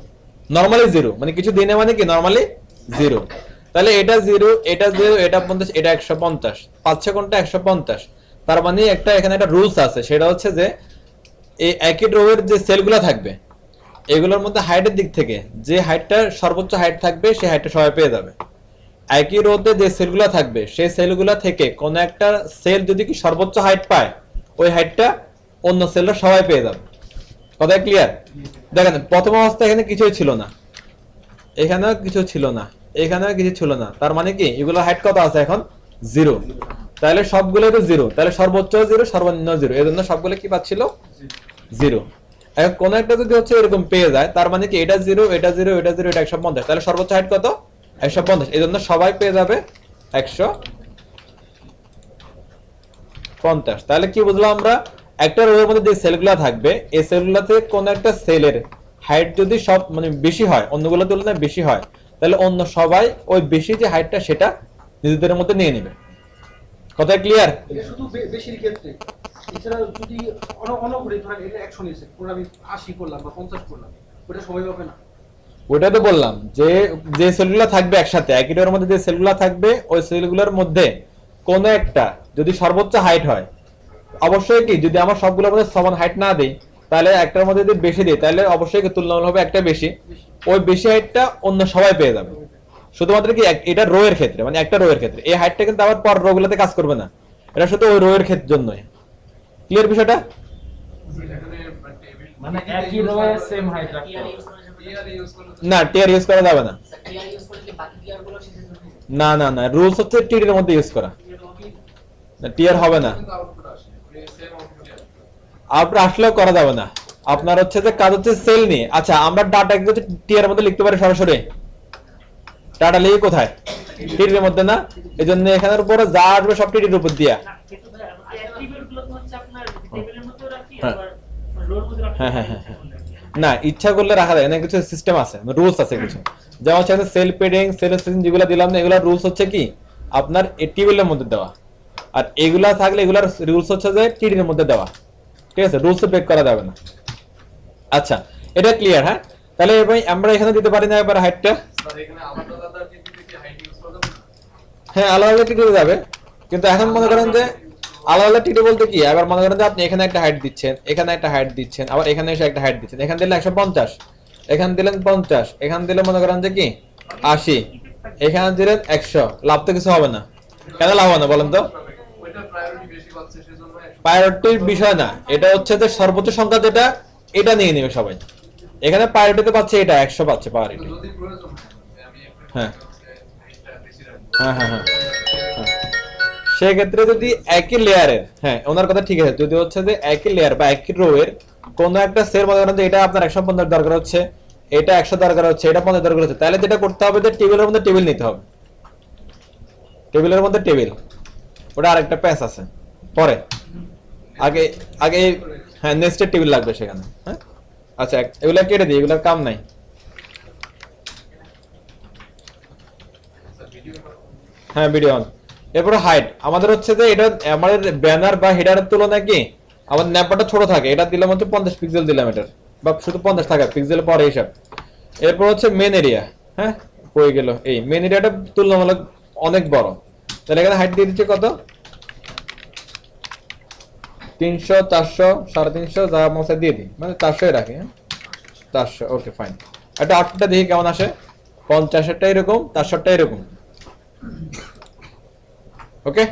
Speaker 1: নরমালি 0, মানে কিছু দেই না মানে কি নরমালি 0। তাহলে এটা 0, এটা 0, এটা 50, এটা 150, পাচ্ছে কোনটা? 150। তার মানে একটা এখানে একটা রুলস আছে, সেটা হচ্ছে যে এই একই রোয়ের যে সেলগুলো থাকবে, এগুলোর মধ্যে হাইটের দিক থেকে যে হাইটটা সর্বোচ্চ হাইট থাকবে, সেই হাইটটা সবাই পেয়ে যাবে। একই রোতে যে সেলগুলো থাকবে, সেই সেলগুলো থেকে কোন একটা সেল যদি কি সর্বোচ্চ হাইট পায়, ওই হাইটটা অন্য সেলরা সবাই পেয়ে যাবে। কথা ক্লিয়ার? দেখেন প্রথম অবস্থায় এখানে কিছুই ছিল না, এখানেও কিছু ছিল না, এখানেও কিছু ছিল না। তার মানে কি এগুলোর হাইট কত আছে এখন? 0। তাহলে সবগুলো তো জিরো, তাহলে সর্বোচ্চ জিরো, সর্বনিম্ন জিরো, এই জন্য সবগুলো কি পাচ্ছিল জিরো। এখন কোন একটা যদি হচ্ছে এরকম পেয়ে যায়, তার মানে কি এটা জিরো, এটা জিরো, এটা জিরো, এটা 150, তাহলে সর্বোচ্চ হাইট কত? 150। এই জন্য সবাই পেয়ে যাবে 150। তাহলে কি বুঝলাম আমরা? একটা রোয়ের মধ্যে যে সেলগুলো থাকবে, এই সেলগুলোতে কোন একটা সেলের হাইট যদি সব মানে বেশি হয়, অন্যগুলোর তুলনায় বেশি হয়, তাহলে অন্য সবাই ওই বেশি যে হাইটটা সেটা নিজেদের মধ্যে নিয়ে নেবে। কথা ক্লিয়ার?
Speaker 2: এটা শুধু বেশির ক্ষেত্রে, এছাড়া যদি অনঘরে ধরেন এটা 100 নিয়েছে, পুরো আমি 80 করলাম বা 50 করলাম, ওটা সবাই পাবে না।
Speaker 1: ওটা তো বললাম যে যে সেলগুলো থাকবে একসাথে একই রোয়ের মধ্যে, যে সেলগুলো থাকবে ওই সেলগুলোর মধ্যে কোন একটা যদি সর্বোচ্চ হাইট হয়, অবশ্যই কি যদি আমার সবগুলোর মধ্যে সমান হাইট না দেই, তাহলে একটার মধ্যে যদি বেশি দিই, তাহলে অবশ্যই কি তুলনামূলকভাবে একটা বেশি, ওই বেশি হাইটটা অন্য সবাই পেয়ে যাবে। শুধুমাত্র কি এটা রো এর ক্ষেত্রে, মানে একটা রো এর ক্ষেত্রে এই হাইটটা কিন্তু আবার পর রো গুলোতে কাজ করবে না, এটা শুধু ওই রো এর ক্ষেত্রে জন্যই। ক্লিয়ার বিষয়টা?
Speaker 5: মানে একই রোয়ে সেম হাইট রাখতে
Speaker 3: টিআর
Speaker 5: হবে।
Speaker 3: ইউজ করার জন্য
Speaker 1: না, টিআর ইউজ করা যাবে না।
Speaker 3: টিআর ইউজ করলে কি বাকি টিআর গুলো শেষে যাবে?
Speaker 1: না না না, রুলস হচ্ছে টিডি এর মধ্যে ইউজ করা, টিআর হবে না। আপনার আসলেও করা যাবে না, আপনার হচ্ছে যে কাজ হচ্ছে সেল নিয়ে। আচ্ছা, আমরা ডাটা যদি টিআর মধ্যে লিখতে পারি সরাসরি, ডাটা লিখে কোথায়? টিডির মধ্যে না, এজন্য এখানের উপরে যা আসবে সব টিডির উপর দিয়া।
Speaker 4: না, কিন্তু ভাই আমাদের অ্যাট্রিবিউট গুলো তো হচ্ছে আপনার টেবিলের মধ্যেও রাখি,
Speaker 1: হ্যাঁ।
Speaker 4: আবার রোর মধ্যে রাখি।
Speaker 1: হ্যাঁ হ্যাঁ হ্যাঁ হ্যাঁ। না, ইচ্ছা করলে রাখা যায় না, কিছু সিস্টেম আছে, রুলস আছে কিছু। যেমন হচ্ছে সেল পেডিং, সেল সিজন যেগুলো দিলাম না, এগুলোর রুলস হচ্ছে কি আপনার এই টেবিলের মধ্যে দেওয়া, আর এগুলা থাকলে এগুলার রুলস হচ্ছে যে টিডির মধ্যে দেওয়া। ঠিক আছে, রুলস ব্রেক করা যাবে না। আচ্ছা, এটা ক্লিয়ার? হ্যাঁ, তাহলে এবার আমরা এখানে দিতে পারি না এবার হাইটটা? হ্যাঁ, আলাদা আলাদা টিডি যাবে, কিন্তু এখন মনে করেন যে আলাদা আলাদা টিডি বলতে কি, এবার মনে করেন যে আপনি এখানে একটা হাইট দিচ্ছেন, এখানে একটা হাইট দিচ্ছেন, আবার এখানে এসে একটা হাইট দিচ্ছেন, এখানে দিলে 150, এখানে দিলেন 50, এখানে দিলে মনে করেন যে কি 80, এখানে দিলেন 100, লাভ তো কিছু হবে না। কেন লাভ হবে না বলেন তো? প্রায়োরিটির বিষয় না, এটা হচ্ছে যে সর্বোচ্চ সংখ্যা যেটা এটা নিয়ে নেবে সবাই। এখানে প্রায়োরিটিতে পাচ্ছে এটা 100 পাচ্ছে প্রায়োরিটি। হ্যাঁ হ্যাঁ হ্যাঁ হ্যাঁ, সেক্ষেত্রে যদি একই লেয়ারের, হ্যাঁ ওনার কথা ঠিক আছে, যদি হচ্ছে যে একই লেয়ার বা একই রো এর কোনো একটা সেল মনে করেন যে এটা আপনার 150 দরকার হচ্ছে, এটা 100 দরকার হচ্ছে, এটা 50 দরকার হচ্ছে, তাহলে যেটা করতে হবে যে টেবিলের মধ্যে টেবিল নিতে হবে, টেবিলের মধ্যে টেবিল, ওটা আরেকটা প্যাচ আছে পরে, আগে আগে হ্যাঁ নেক্সটের টেবিল লাগবে সেখানে। হ্যাঁ আচ্ছা, এগুলা কেটে দিই, এগুলার কাম নাই। হ্যাঁ ভিডিও অন। এরপরে হাইট আমাদের হচ্ছে যে এটা আমাদের ব্যানার বা হেডারের তুলনায় কি আমাদের ন্যাপটা ছোট থাকে, এটা দিলাম হচ্ছে 50 পিক্সেল দিলাম এটার, বা শুধু 50 থাকে পিক্সেল পরে হিসাব। এরপর হচ্ছে মেন এরিয়া, হ্যাঁ হয়ে গেল, এই মেন এরিয়াটা তুলনামূলক অনেক বড়, তাহলে এখানে হাইট দিয়ে দিচ্ছে কত 300 400 350 যা মশা দিয়ে দিই, মানে 400 রাখি। হ্যাঁ 400, ওকে ফাইন। একটা আউটপুটটা দেখি কেমন আসে, 50টা এরকম, 400টা এরকম। ওকে,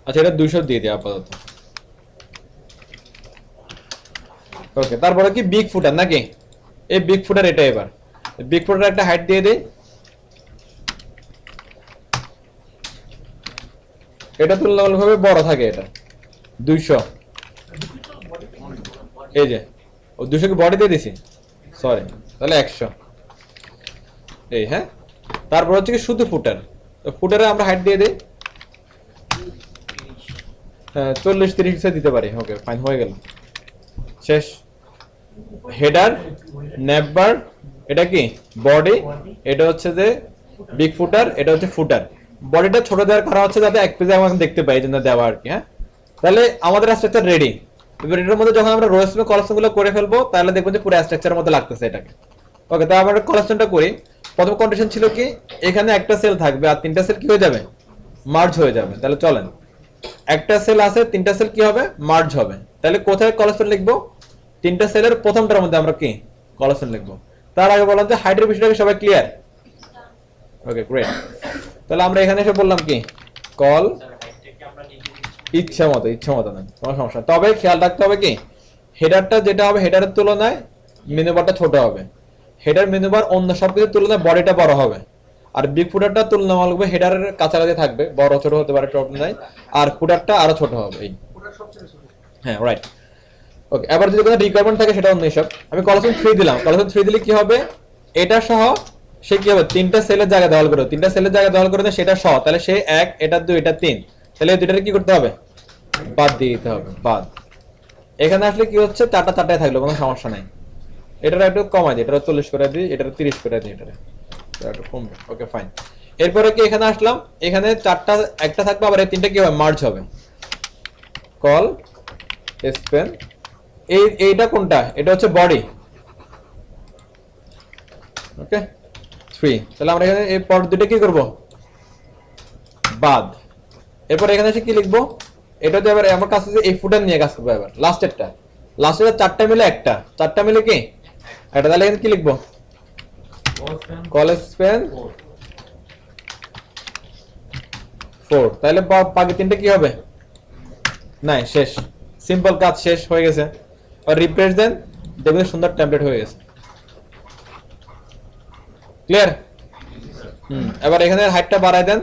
Speaker 1: আচ্ছা এটা 200 দিয়ে দিই আপাতত। ওকে, তারপরে কি বিগ ফুটার নাকি? এই বিগ ফুটার এটা, এবার বিগ ফুটার একটা হাইট দিয়ে দেই, এটা তুলনামূলকভাবে বড় থাকে, এটা 200। এই যে ও 200 কি বডি দিয়ে দিছি, সরি, তাহলে 100 এই। হ্যাঁ, তারপর হচ্ছে কি শুধু ফুটার, তো ফুটারে আমরা হাইট দিয়ে দিই 40-30 দিতে পারি। ওকে ফাইন, হয়ে গেল, শেষ। হেডার, ন্যাপবার, এটা কি বডি, এটা হচ্ছে যে বিগ ফুটার, এটা হচ্ছে ফুটার। বডিটা ছোট দেওয়ার কারণ হচ্ছে যাতে এক পেজে আমরা দেখতে পাই, এই জন্য দেওয়া আর কি। হ্যাঁ, তাহলে আমাদের স্ট্রাকচার রেডি। এবার এটার মধ্যে যখন আমরা রোস্ট কলেকশন গুলো করে ফেলবো, তাহলে দেখবেন যে পুরো স্ট্রাকচারের মধ্যে লাগতেছে এটাকে। ওকে, তাহলে আমরা কলেকশনটা করি। প্রথম কন্ডিশন ছিল কি এখানে একটা সেল থাকবে আর 3টা সেল কি হয়ে যাবে, মার্জ হয়ে যাবে। তাহলে চলেন, একটা সেল আছে, 3টা সেল কি হবে, মার্জ হবে। তাহলে কোথায় কলেকশন লিখবো, 3টা সেলের প্রথমটার মধ্যে আমরা কি কলেকশন লিখবো। তার আগে বললাম যে হাইটের বিষয়টাকে সবাই ক্লিয়ার? Okay great. তাহলে আমরা এখানে এসে বললাম কি কল ইচ্ছা মতো না, কোনো সমস্যা। তবে খেয়াল রাখতে হবে কি হেডারটা যেটা হবে হেডারের তুলনায় মেনু বারটা ছোট হবে, হেডার মেনু বার অন্য সবকিছুর তুলনায় বডিটা বড় হবে। আর বিগ ফুটারটা তুলনামূলকভাবে হেডারের কাছাকাছি থাকবে, বড় ছোট হতে পারে, প্রবলেম নাই। আর ফুটারটা আরো ছোট হবে এই,
Speaker 2: ওটা সবচেয়ে ছোট।
Speaker 1: হ্যাঁ রাইট। ওকে, এবার যদি কোনো রিকোয়ারমেন্ট থাকে সেটা অন্য হিসাব। আমি কলাসন 3 দিলাম, কলাসন 3 দিলে কি হবে, এটা সহ সে কি হবে, তিনটা সেলের জায়গা দখল করে, তিনটা সেলের জায়গা দখল করে দেয় সেটা সহ, তাহলে সে 1, এটা 2, এটা 3, তাহলে এই দুইটারে কি করতে হবে, বাদ দিয়ে দিতে হবে, বাদ। এখানে আসলে কি হচ্ছে, চারটা চারটায় থাকলো, কোনো সমস্যা নাই। এটার একটু কমাই দিই, এটা 40 করে দিই, এটা 30 করে দিই, এটা একটু কমবে। Okay fine. এরপরে কি এখানে আসলাম, এখানে চারটা একটা থাকবে, আবার এই তিনটা কি হবে, মার্জ হবে। কল স্পেন, এইটা কোনটা, এটা হচ্ছে বডি। ওকে 3, তাহলে আমরা এখানে এই পর দুটো কি করব, বাদ। এরপর এখানে এসে কি লিখবো, এটা তো এবার আমার কাছে এই ফুটার নিয়ে কাজ করবো। এবার লাস্টেরটা চারটা মিলে একটা, চারটা মিলে কি এটা, তাহলে এখানে কি লিখবো, কল স্পেন 4, তাহলে বাকি তিনটা কি হবে, নাই, শেষ, সিম্পল কাজ শেষ হয়ে গেছে। আর রিফ্রেশ দেন, দেখবেন সুন্দর টেমপ্লেট হয়ে গেছে। ক্লিয়ার? এবার এখানে হাইটটা বাড়ায় দেন,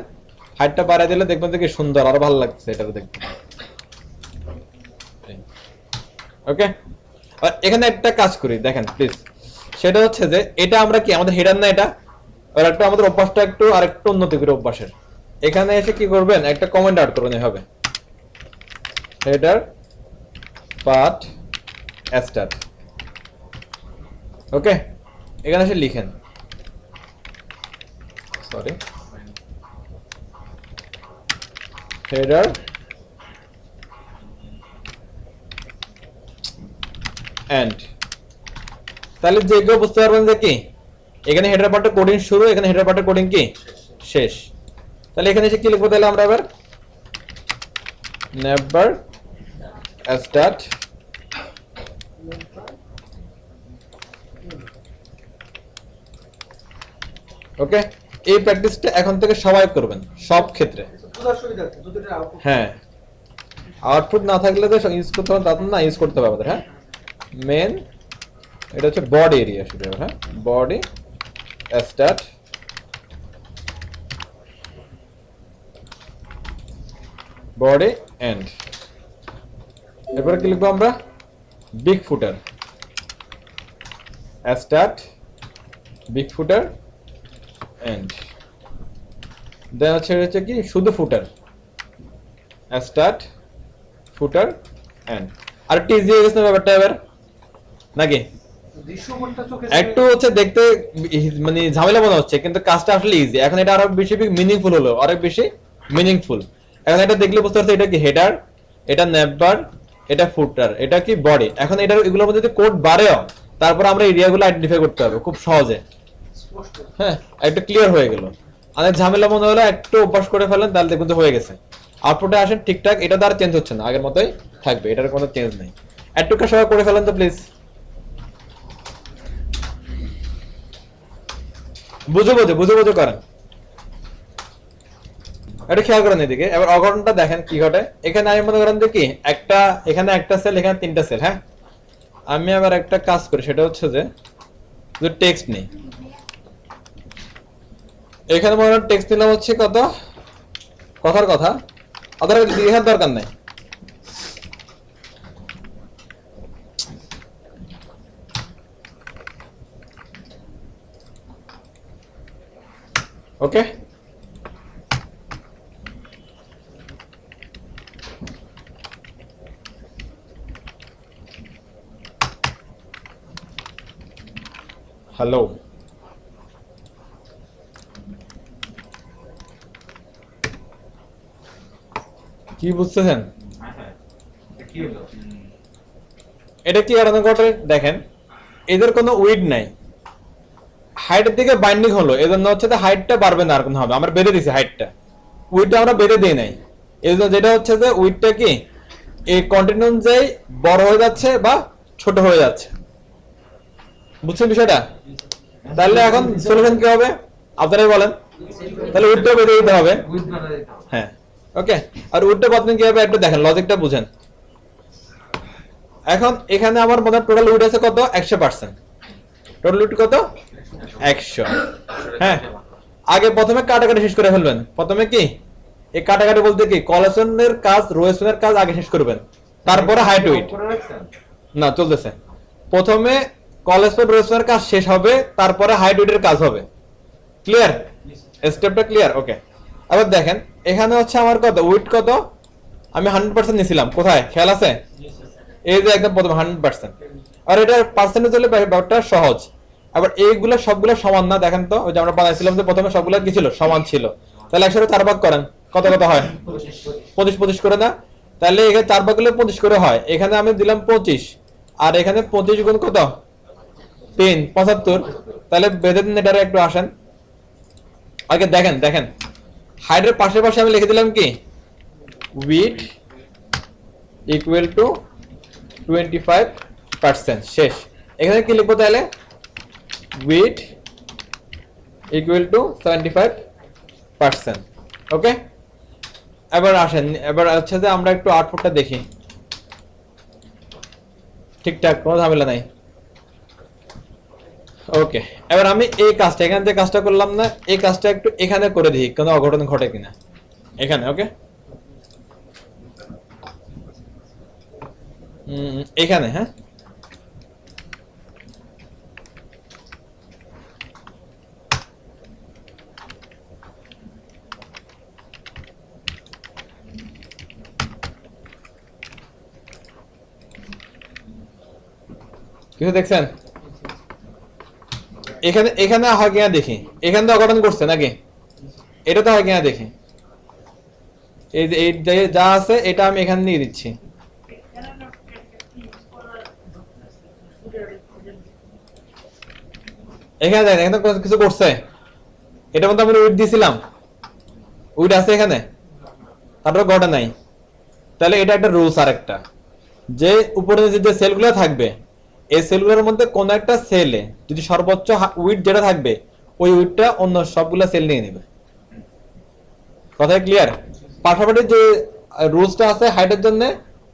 Speaker 1: হাইটটা বাড়ায় দিলে দেখবেন যে কি সুন্দর, আরো ভালো লাগছে এটা দেখতে। ওকে, আর এখানে একটা কাজ করি দেখেন প্লিজ, সেটা হচ্ছে যে এটা আমরা কি আমাদের হেডার না এটা, আর একটা আমাদের অভ্যাসটা একটু আরেকটু উন্নতি করে অভ্যাসের। এখানে এসে কি করবেন, একটা কমেন্ট অ্যাড করবেন এভাবে, হেডার পাথ স্টার্ট। ওকে, এখানে এসে লিখেন, সরি, হেডার এন্ড, তাহলে যে কেউ বুঝতে পারবেন যে কি এখানে হেডার পার্টের কোডিং শুরু, এখানে হেডার পার্টের কোডিং কি শেষ। তাহলে এখানে এসে কি লিখবো, তাহলে আমরা এবার নেভার স্টার্ট ওকে। এই প্র্যাকটিসটা এখন থেকে সবাই করবেন সব ক্ষেত্রে।
Speaker 2: বুঝার সুবিধা আছে যদি এটা আউটপুট
Speaker 1: হ্যাঁ, আউটপুট না থাকলে তো ইউজ করতে হবে তা তো না, ইউজ করতে হবে আমাদের। হ্যাঁ, মেন এটা হচ্ছে বডি এরিয়া শুধু, হ্যাঁ বডি স্টার্ট বডি এন্ড। এরপরে কি লিখবো আমরা, big footer start big footer end. Then হচ্ছে কি শুধু ফুটার স্টার্ট ফুটার এন্ড। আর একটু ইজি হয়ে গেছে না ব্যাপারটা এবার, নাকি?
Speaker 2: দৃশ্যমানটা চোখে
Speaker 1: একটু হচ্ছে দেখতে মানে ঝামেলা মনে হচ্ছে, কিন্তু কাজটা আসলে ইজি। এখন এটা আরো বেশি মিনিংফুল হলো, আরো বেশি মিনিংফুল। এখন এটা দেখলে বুঝতে পারছো এটা কি হেডার, এটা নেভবার, এটা ফুটার, এটা কি বডি। এখন এটা এগুলোর মধ্যে যদি কোড বাড়েও, তারপর আমরা এরিয়াগুলো আইডেন্টিফাই করতে হবে খুব সহজে।
Speaker 2: স্পষ্ট।
Speaker 1: হ্যাঁ, একটু ক্লিয়ার হয়ে গেল। অনেক ঝামেলা মনে হলো, একটু অভ্যাস করে ফেলেন, তাহলে দেখুন তো হয়ে গেছে। আউটপুটে আসেন ঠিকঠাক, এটা দ্বারা চেঞ্জ হচ্ছে না, আগের মতোই থাকবে, এটার কোনো চেঞ্জ নেই। একটু সবাই করে ফেলেন তো প্লিজ, বুঝে বুঝে করেন। এটা খেয়াল করেন এদিকে। এবার অঘটনটা দেখেন কি ঘটে। এখানে আমি মনে করেন যে কি একটা, এখানে একটা সেল, এখানে তিনটা সেল। হ্যাঁ, আমি আবার একটা কাজ করি, সেটা হচ্ছে যে টেক্সট নেই। এখানে মনে করেন টেক্সট নিলাম হচ্ছে কত, কথার কথা, আধার লেখার দরকার নাই। ওকে, হ্যালো, কি বুঝতেছেন? এটা কি কারণে ঘটে দেখেন, এদের কোনো উইড নাই, হাইটের দিকে বাইন্ডিং হলো, এজন্য হচ্ছে হাইটটা বাড়বে না, আর কোনো হবে। আমরা বেঁধে দিছি হাইটটা, উইডটা আমরা বেঁধে দিই নাই। এজন্য যেটা হচ্ছে যে উইডটা কি এই কন্টিনিউ অনুযায়ী বড় হয়ে যাচ্ছে বা ছোট হয়ে যাচ্ছে। বুঝছেন বিষয়টা? তাহলে এখন সলিউশন কি হবে আপনারাই বলেন। তাহলে উইডটা বেঁধে দিতে হবে। হ্যাঁ, ওকে। আর উইডটা বদলেন কি হবে একটু দেখেন, লজিকটা বুঝেন। এখন এখানে আমার মনে টোটাল উইড আছে কত, 100%। টোটাল উইড কত, 100। হ্যাঁ, আগে প্রথমে কাটাকাটি শেষ করে ফেলবেন। প্রথমে কি এই কাটাকাটি বলতে কি কলেশনের কাজ রোয়েশনের কাজ আগে শেষ করবেন, তারপরে হাইট উইট না চলতেছে। প্রথমে কলেশন রোয়েশনের কাজ শেষ হবে, তারপরে হাইট উইটের কাজ হবে। ক্লিয়ার? স্টেপটা ক্লিয়ার? ওকে। আবার দেখেন এখানে হচ্ছে আমার কত উইট কত, আমি 100% নিছিলাম, কোথায় খেয়াল আছে? এই যে একদম প্রথমে 100%। আর এটা পার্সেন্টেজ হলে ব্যাপারটা সহজ। আবার এইগুলো সবগুলো সমান না, দেখেন তো ওই যে আমরা বানাইছিলাম যে প্রথমে সবগুলো কি ছিল, সমান ছিল। তাহলে 100 4 ভাগ করেন, কত কত হয়? 25 25 করে না? তাহলে এখানে 4 ভাগ করলে 25 করে হয়। এখানে আমি দিলাম 25, আর এখানে 25 গুণ কত 3 75। তাহলে বেঁধে দিন, এটারে একটু আসেন আগে। দেখেন দেখেন হাইটের পাশে পাশে আমি লিখে দিলাম কি উইথ ইকুয়াল টু 25%। শেষ। এখানে কি লিখবো তাহলে? With equal to 75%। ওকে, এবার আসেন, এবার হচ্ছে যে আমরা একটু আউটপুটটা দেখি। ঠিকঠাক, কোনো ঝামেলা নাই। ওকে, এবার আমি এই কাজটা এখানে যে কাজটা করলাম না, এই কাজটা একটু এখানে করে দিই, কোনো অঘটন ঘটে কিনা এখানে। ওকে, এখানে হ্যাঁ কিছু দেখছেন? এখানে এখানে হয় কিনা দেখি, এখানে তো অঘটন করছে নাকি? এটা তো হয় কিনা দেখি। এই যে এই যা আছে এটা আমি এখানে নিয়ে দিচ্ছি। এখানে দেখেন, এখানে কিছু করছে, এটার মধ্যে আমি উইড দিয়েছিলাম, উইড আছে এখানে, তারপরে গড়া নাই। তাহলে এটা একটা রুলস। আর একটা যে উপরে যে সেলগুলো থাকবে, এই সেলগুলোর মধ্যে কোন একটা সেলে যদি সর্বোচ্চ উইড যেটা থাকবে, ওই উইডটা অন্য সবগুলো সেল নিয়ে নেবে। কথাই ক্লিয়ার? পাশাপাশি যে রুলসটা আছে হাইটের জন্য,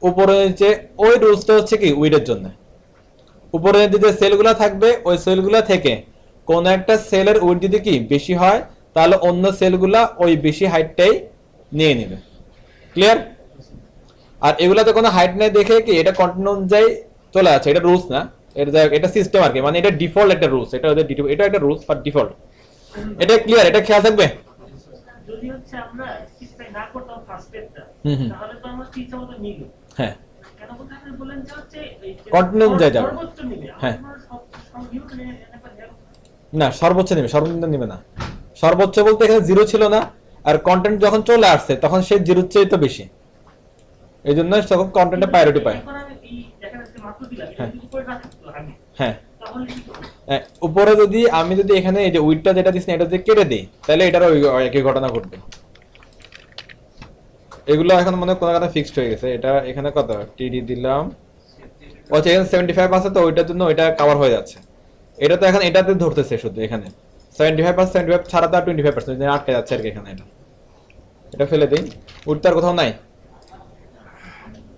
Speaker 1: উপরে নিচে ওই রুলসটা হচ্ছে কি উইডের জন্য। উপরে যে সেলগুলো থাকবে, ওই সেলগুলো থেকে কোন একটা সেলের উইড যদি কি বেশি হয়, তাহলে অন্য সেলগুলা ওই বেশি হাইটটাই নিয়ে নেবে। ক্লিয়ার? আর এগুলাতে কোনো হাইট নেই দেখে কি এটা কন্টিনিউ অনুযায়ী চলে আছে, এটা রুলস না, এটা সিস্টেম আর কি, মানে এটা ডিফল্ট একটা রুলস। এটা ওদের এটা একটা রুলস বাট ডিফল্ট। এটা ক্লিয়ার? এটা খেয়াল থাকবে।
Speaker 4: যদি হচ্ছে আমরা স্পেসিফাই না করতাম ফার্স্ট স্টেপটা, তাহলে তো আমরা ইচ্ছা মতো নিব।
Speaker 1: হ্যাঁ,
Speaker 4: কেন বলতে আপনি বলেন যে হচ্ছে এই
Speaker 1: কন্টিনিউ অনুযায়ী যাবে।
Speaker 4: সর্বোচ্চ নিবে।
Speaker 1: হ্যাঁ,
Speaker 4: আমরা সব ইউজ নিয়ে একটা
Speaker 1: না সর্বোচ্চ নেবে, সর্বনিম্ন নেবে না। সর্বোচ্চ বলতে এখানে 0 ছিল না, আর কন্টেন্ট যখন চলে আসছে তখন সেই 0 চেয়ে তো বেশি, এই জন্য তখন কন্টেন্টে প্রায়োরিটি পায়। হ্যাঁ, উপরে যদি আমি যদি এখানে এই যে উইডটা যেটা দিচ্ছি এটা যদি কেটে দিই, তাহলে এটারও একই ঘটনা ঘটবে। এগুলো এখন মনে হয় কোনো কথা ফিক্সড হয়ে গেছে। এটা এখানে কত টিডি দিলাম, আচ্ছা এখানে 75 আছে, তো ওইটার জন্য ওইটা কভার হয়ে যাচ্ছে। এটা তো এখন এটাতে ধরতেছে শুধু, এখানে 75% ছাড়া তো 25% আটকে যাচ্ছে আর কি এখানে। এটা ফেলে দিই, উঠতে আর কোথাও নাই।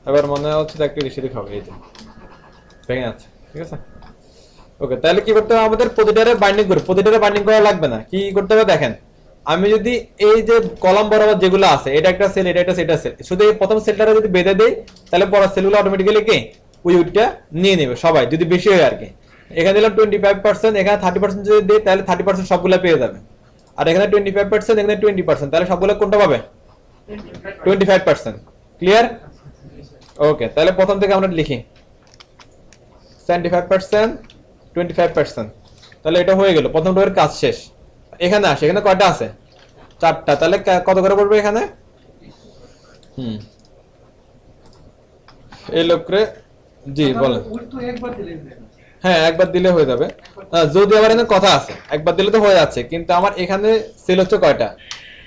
Speaker 1: এবার মনে হচ্ছে একটু বেশি দিক হবে, এই যে ভেঙে যাচ্ছে। ঠিক আছে, ওকে। তাহলে কি করতে হবে আমাদের? প্রতিটারে বাইন্ডিং করে, প্রতিটারে বাইন্ডিং করা লাগবে না। কি করতে হবে দেখেন, আমি যদি এই যে কলাম বরাবর যেগুলো আছে, এটা একটা সেল, এটা একটা সেল, এটা সেল, শুধু এই প্রথম সেলটারে যদি বেঁধে দেই, তাহলে পরে সেলগুলো অটোমেটিক্যালি কি ওই উইডটা নিয়ে নেবে সবাই, যদি বেশি হয় আর কি। এখানে দিলাম 25%, এখানে 30% যদি দিই তাহলে 30% সবগুলো পেয়ে যাবে। আর এখানে 25%, এখানে 20%, তাহলে সবগুলো কোনটা পাবে? 25%। ক্লিয়ার? ওকে, তাহলে প্রথম থেকে আমরা লিখি 75%, 25%। তাহলে এটা হয়ে গেল, প্রথম রোয়ের কাজ শেষ। এখানে আসে, এখানে কয়টা আছে? 4টা। তাহলে কত করে পড়বে এখানে? এই লোকরে জি বলেন। হ্যাঁ, একবার দিলে হয়ে যাবে। যদি আবার এখানে কথা আছে, একবার দিলে তো হয়ে যাচ্ছে, কিন্তু আমার এখানে সেল হচ্ছে কয়টা?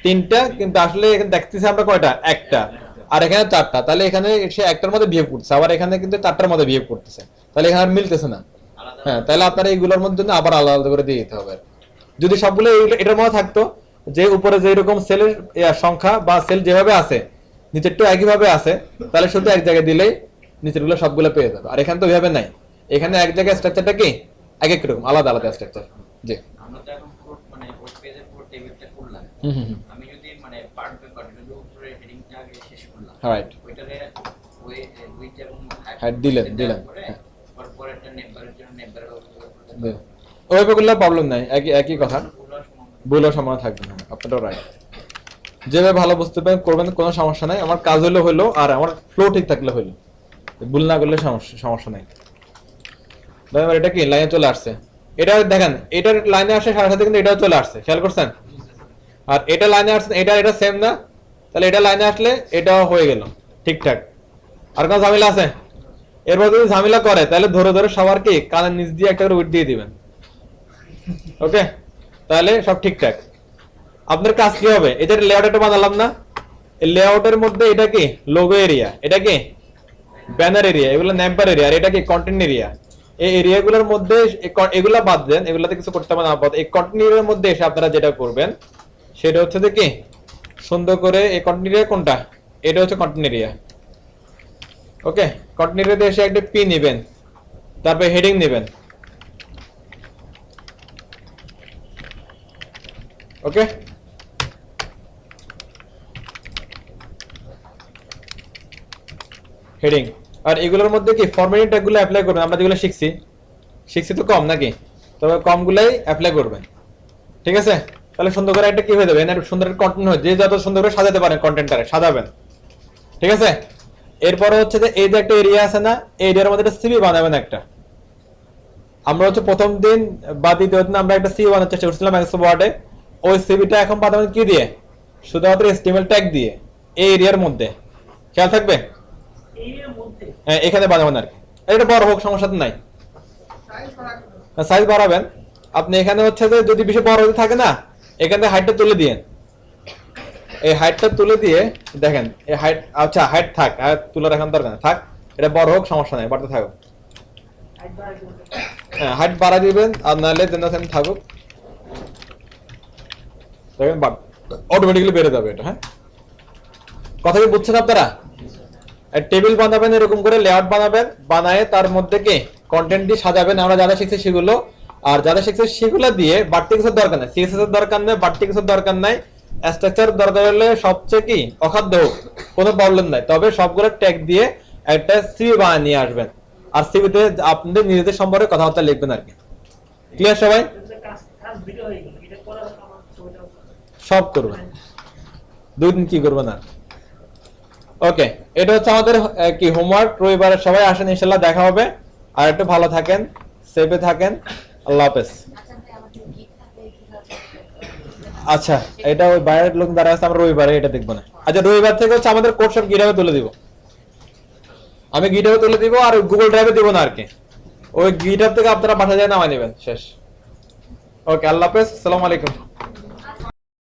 Speaker 1: 3টা, কিন্তু আসলে এখানে দেখতেছি আমরা কয়টা? একটা। আর এখানে 4টা, তাহলে এখানে সে একটার মধ্যে বিহেভ করছে, আবার এখানে কিন্তু 4টার মধ্যে বিহেভ করতেছে, তাহলে এখানে আর মিলতেছে না। হ্যাঁ, তাহলে আপনারা এইগুলোর মধ্যে আবার আলাদা আলাদা করে দিয়ে দিতে হবে। যদি সবগুলো এটার মধ্যে থাকতো, যে উপরে যে রকম সেলের সংখ্যা বা সেল যেভাবে আছে নিচেরটা একইভাবে আছে, তাহলে শুধু এক জায়গায় দিলেই নিচের গুলো সবগুলো পেয়ে যাবে। আর এখানে তো ওইভাবে নাই, এখানে এক জায়গায় স্ট্রাকচারটা কি এক এক রকম আলাদা আলাদা স্ট্রাকচার। জি,
Speaker 6: আমরা তো এখন পুরো মানে ওই পেজের পুরো টেবিলটা
Speaker 1: হুম হুম হুম
Speaker 6: আমি যদি মানে পার্ট বাই পার্ট যদি উপরে হেডিংটা আগে শেষ করলাম
Speaker 1: রাইট
Speaker 6: ওইটারে ওই দুইটা এবং
Speaker 1: Height দিলেন, দিলেন।
Speaker 6: হ্যাঁ তারপর একটা নেম্বারের জন্য নেম্বারের
Speaker 1: দিন। ওইভাবে করলে প্রবলেম নাই, একই একই কথা,
Speaker 6: পুরো সমান
Speaker 1: ভুলের সম্ভাবনা থাকবে না, আপনারও রাইট। যেভাবে ভালো বুঝতে পারেন করবেন, কোনো সমস্যা নাই। আমার কাজ হলো হলো, আর আমার ফ্লো ঠিক থাকলে হলো, ভুল না করলে সমস্যা সমস্যা নাই। এবার এটা কি লাইনে চলে আসছে, এটা দেখেন, এটার লাইনে আসে সাথে সাথে কিন্তু এটাও চলে আসছে, খেয়াল করছেন? আর এটা লাইনে আসছে, এটা এটা সেম না, তাহলে এটা লাইনে আসলে এটাও হয়ে গেল ঠিকঠাক। আর কোনো ঝামেলা আছে? এরপর যদি ঝামেলা করে তাহলে ধরে ধরে সবার কি কানের নিচ দিয়ে একটা করে উইট দিয়ে দিবেন, ওকে? তাহলে সব ঠিকঠাক। আপনার কাজ কি হবে, এই যে লেআউট একটা বানালাম না, এই লেআউটের মধ্যে এটা কি লোগো এরিয়া, এটা কি ব্যানার এরিয়া, এগুলো নেম্বার এরিয়া, আর এটা কি কন্টেন্ট এরিয়া। এই এরিয়াগুলোর মধ্যে এগুলা বাদ দেন, এগুলাতে কিছু করতে হবে না আপাতত। এই কন্টেন্ট এরিয়ার মধ্যে এসে আপনারা যেটা করবেন সেটা হচ্ছে যে কি সুন্দর করে এই কন্টেন্ট এরিয়া কোনটা, এটা হচ্ছে কন্টেন্ট এরিয়া, ওকে? কন্টেন্ট এরিয়াতে এসে একটা পি নেবেন, তারপর হেডিং নেবেন, ওকে? হেডিং। আর এগুলোর মধ্যে কি ফরম্যাটিং ট্যাগগুলো অ্যাপ্লাই করবেন, আমরা যেগুলো শিখছি, শিখছি তো কম নাকি, তবে কমগুলাই অ্যাপ্লাই করবেন, ঠিক আছে? তাহলে সুন্দর করে একটা কি হয়ে যাবে, এনার সুন্দর কন্টেন্ট হয়, যে যত সুন্দর করে সাজাতে পারেন কন্টেন্টটারে সাজাবেন, ঠিক আছে? এরপরে হচ্ছে যে এই যে একটা এরিয়া আছে না, এই এরিয়ার মধ্যে একটা সিভি বানাবেন একটা। আমরা হচ্ছে প্রথম দিন বা দ্বিতীয় দিন আমরা একটা সিভি বানানোর চেষ্টা করছিলাম মাইক্রোসফট ওয়ার্ডে। ওই সিভিটা এখন বানাবেন কি দিয়ে, শুধুমাত্র HTML ট্যাগ দিয়ে, এই এরিয়ার মধ্যে, খেয়াল থাকবে?
Speaker 4: এই এর মধ্যে
Speaker 1: হ্যাঁ, এখানে বানাবেন আর কি। এটা বড় হোক সমস্যা তো নাই, সাইজ বাড়াবেন আপনি। এখানে হচ্ছে যে যদি বেশি বড় হতে থাকে না, এখানে হাইটটা তুলে দিয়ে, এই হাইটটা তুলে দিয়ে দেখেন, এই হাইট, আচ্ছা হাইট থাক, হাইট তুলে রাখার দরকার থাক, এটা বড় হোক সমস্যা নাই, বাড়তে থাকুক।
Speaker 4: হাইট বাড়াই দিতে
Speaker 1: হ্যাঁ, হাইট বাড়া দিবেন, আর নাহলে যেন থাকুক, দেখেন অটোমেটিক্যালি বেড়ে যাবে এটা। হ্যাঁ, কথা কি বুঝছেন আপনারা? টেবিল বানাবেন এরকম করে, লেআউট বানাবেন, বানায় তার মধ্যে কি কন্টেন্ট দিয়ে সাজাবেন, আমরা যারা শিখছি সেগুলো। আর যারা শিখছে সেগুলো দিয়ে বাড়তি কিছুর দরকার নাই, সিএসএস এর দরকার নাই, বাড়তি কিছুর দরকার নাই, স্ট্রাকচার দরকার হলে সবচেয়ে কি অখাদ্য হোক, কোনো প্রবলেম নাই, তবে সবগুলো ট্যাগ দিয়ে একটা সিভি বানিয়ে নিয়ে আসবেন। আর সিভিতে আপনাদের নিজেদের সম্পর্কে কথাবার্তা লিখবেন আর কি। ক্লিয়ার সবাই?
Speaker 4: কাজ কাজ ভিডিও হয়ে গেল, এটা করা আমার ছবিটা
Speaker 1: সব করবেন, 2 দিন কি করবেন আর। ওকে, এটা হচ্ছে আমাদের কি হোমওয়ার্ক। রবিবারে সবাই আসেন, ইনশাআল্লাহ দেখা হবে। আর একটু ভালো থাকেন, সেফে থাকেন, আল্লাহ হাফেজ।
Speaker 3: আচ্ছা ভাই, আমাদের গিগ থাকলে কিভাবে?
Speaker 1: আচ্ছা, এটা ওই বাইরের লোক দ্বারা আছে, আমরা রবিবারে এটা দেখবো না। আচ্ছা, রবিবার থেকে হচ্ছে আমাদের কোড সব গিটহাবে তুলে দিব, আমি গিটহাবে তুলে দিব, আর গুগল ড্রাইভে দিব না আর কি। ওই গিটহাব থেকে আপনারা বাসা যায় নামাই নেবেন, শেষ। ওকে, আল্লাহ হাফেজ, আসসালামু আলাইকুম।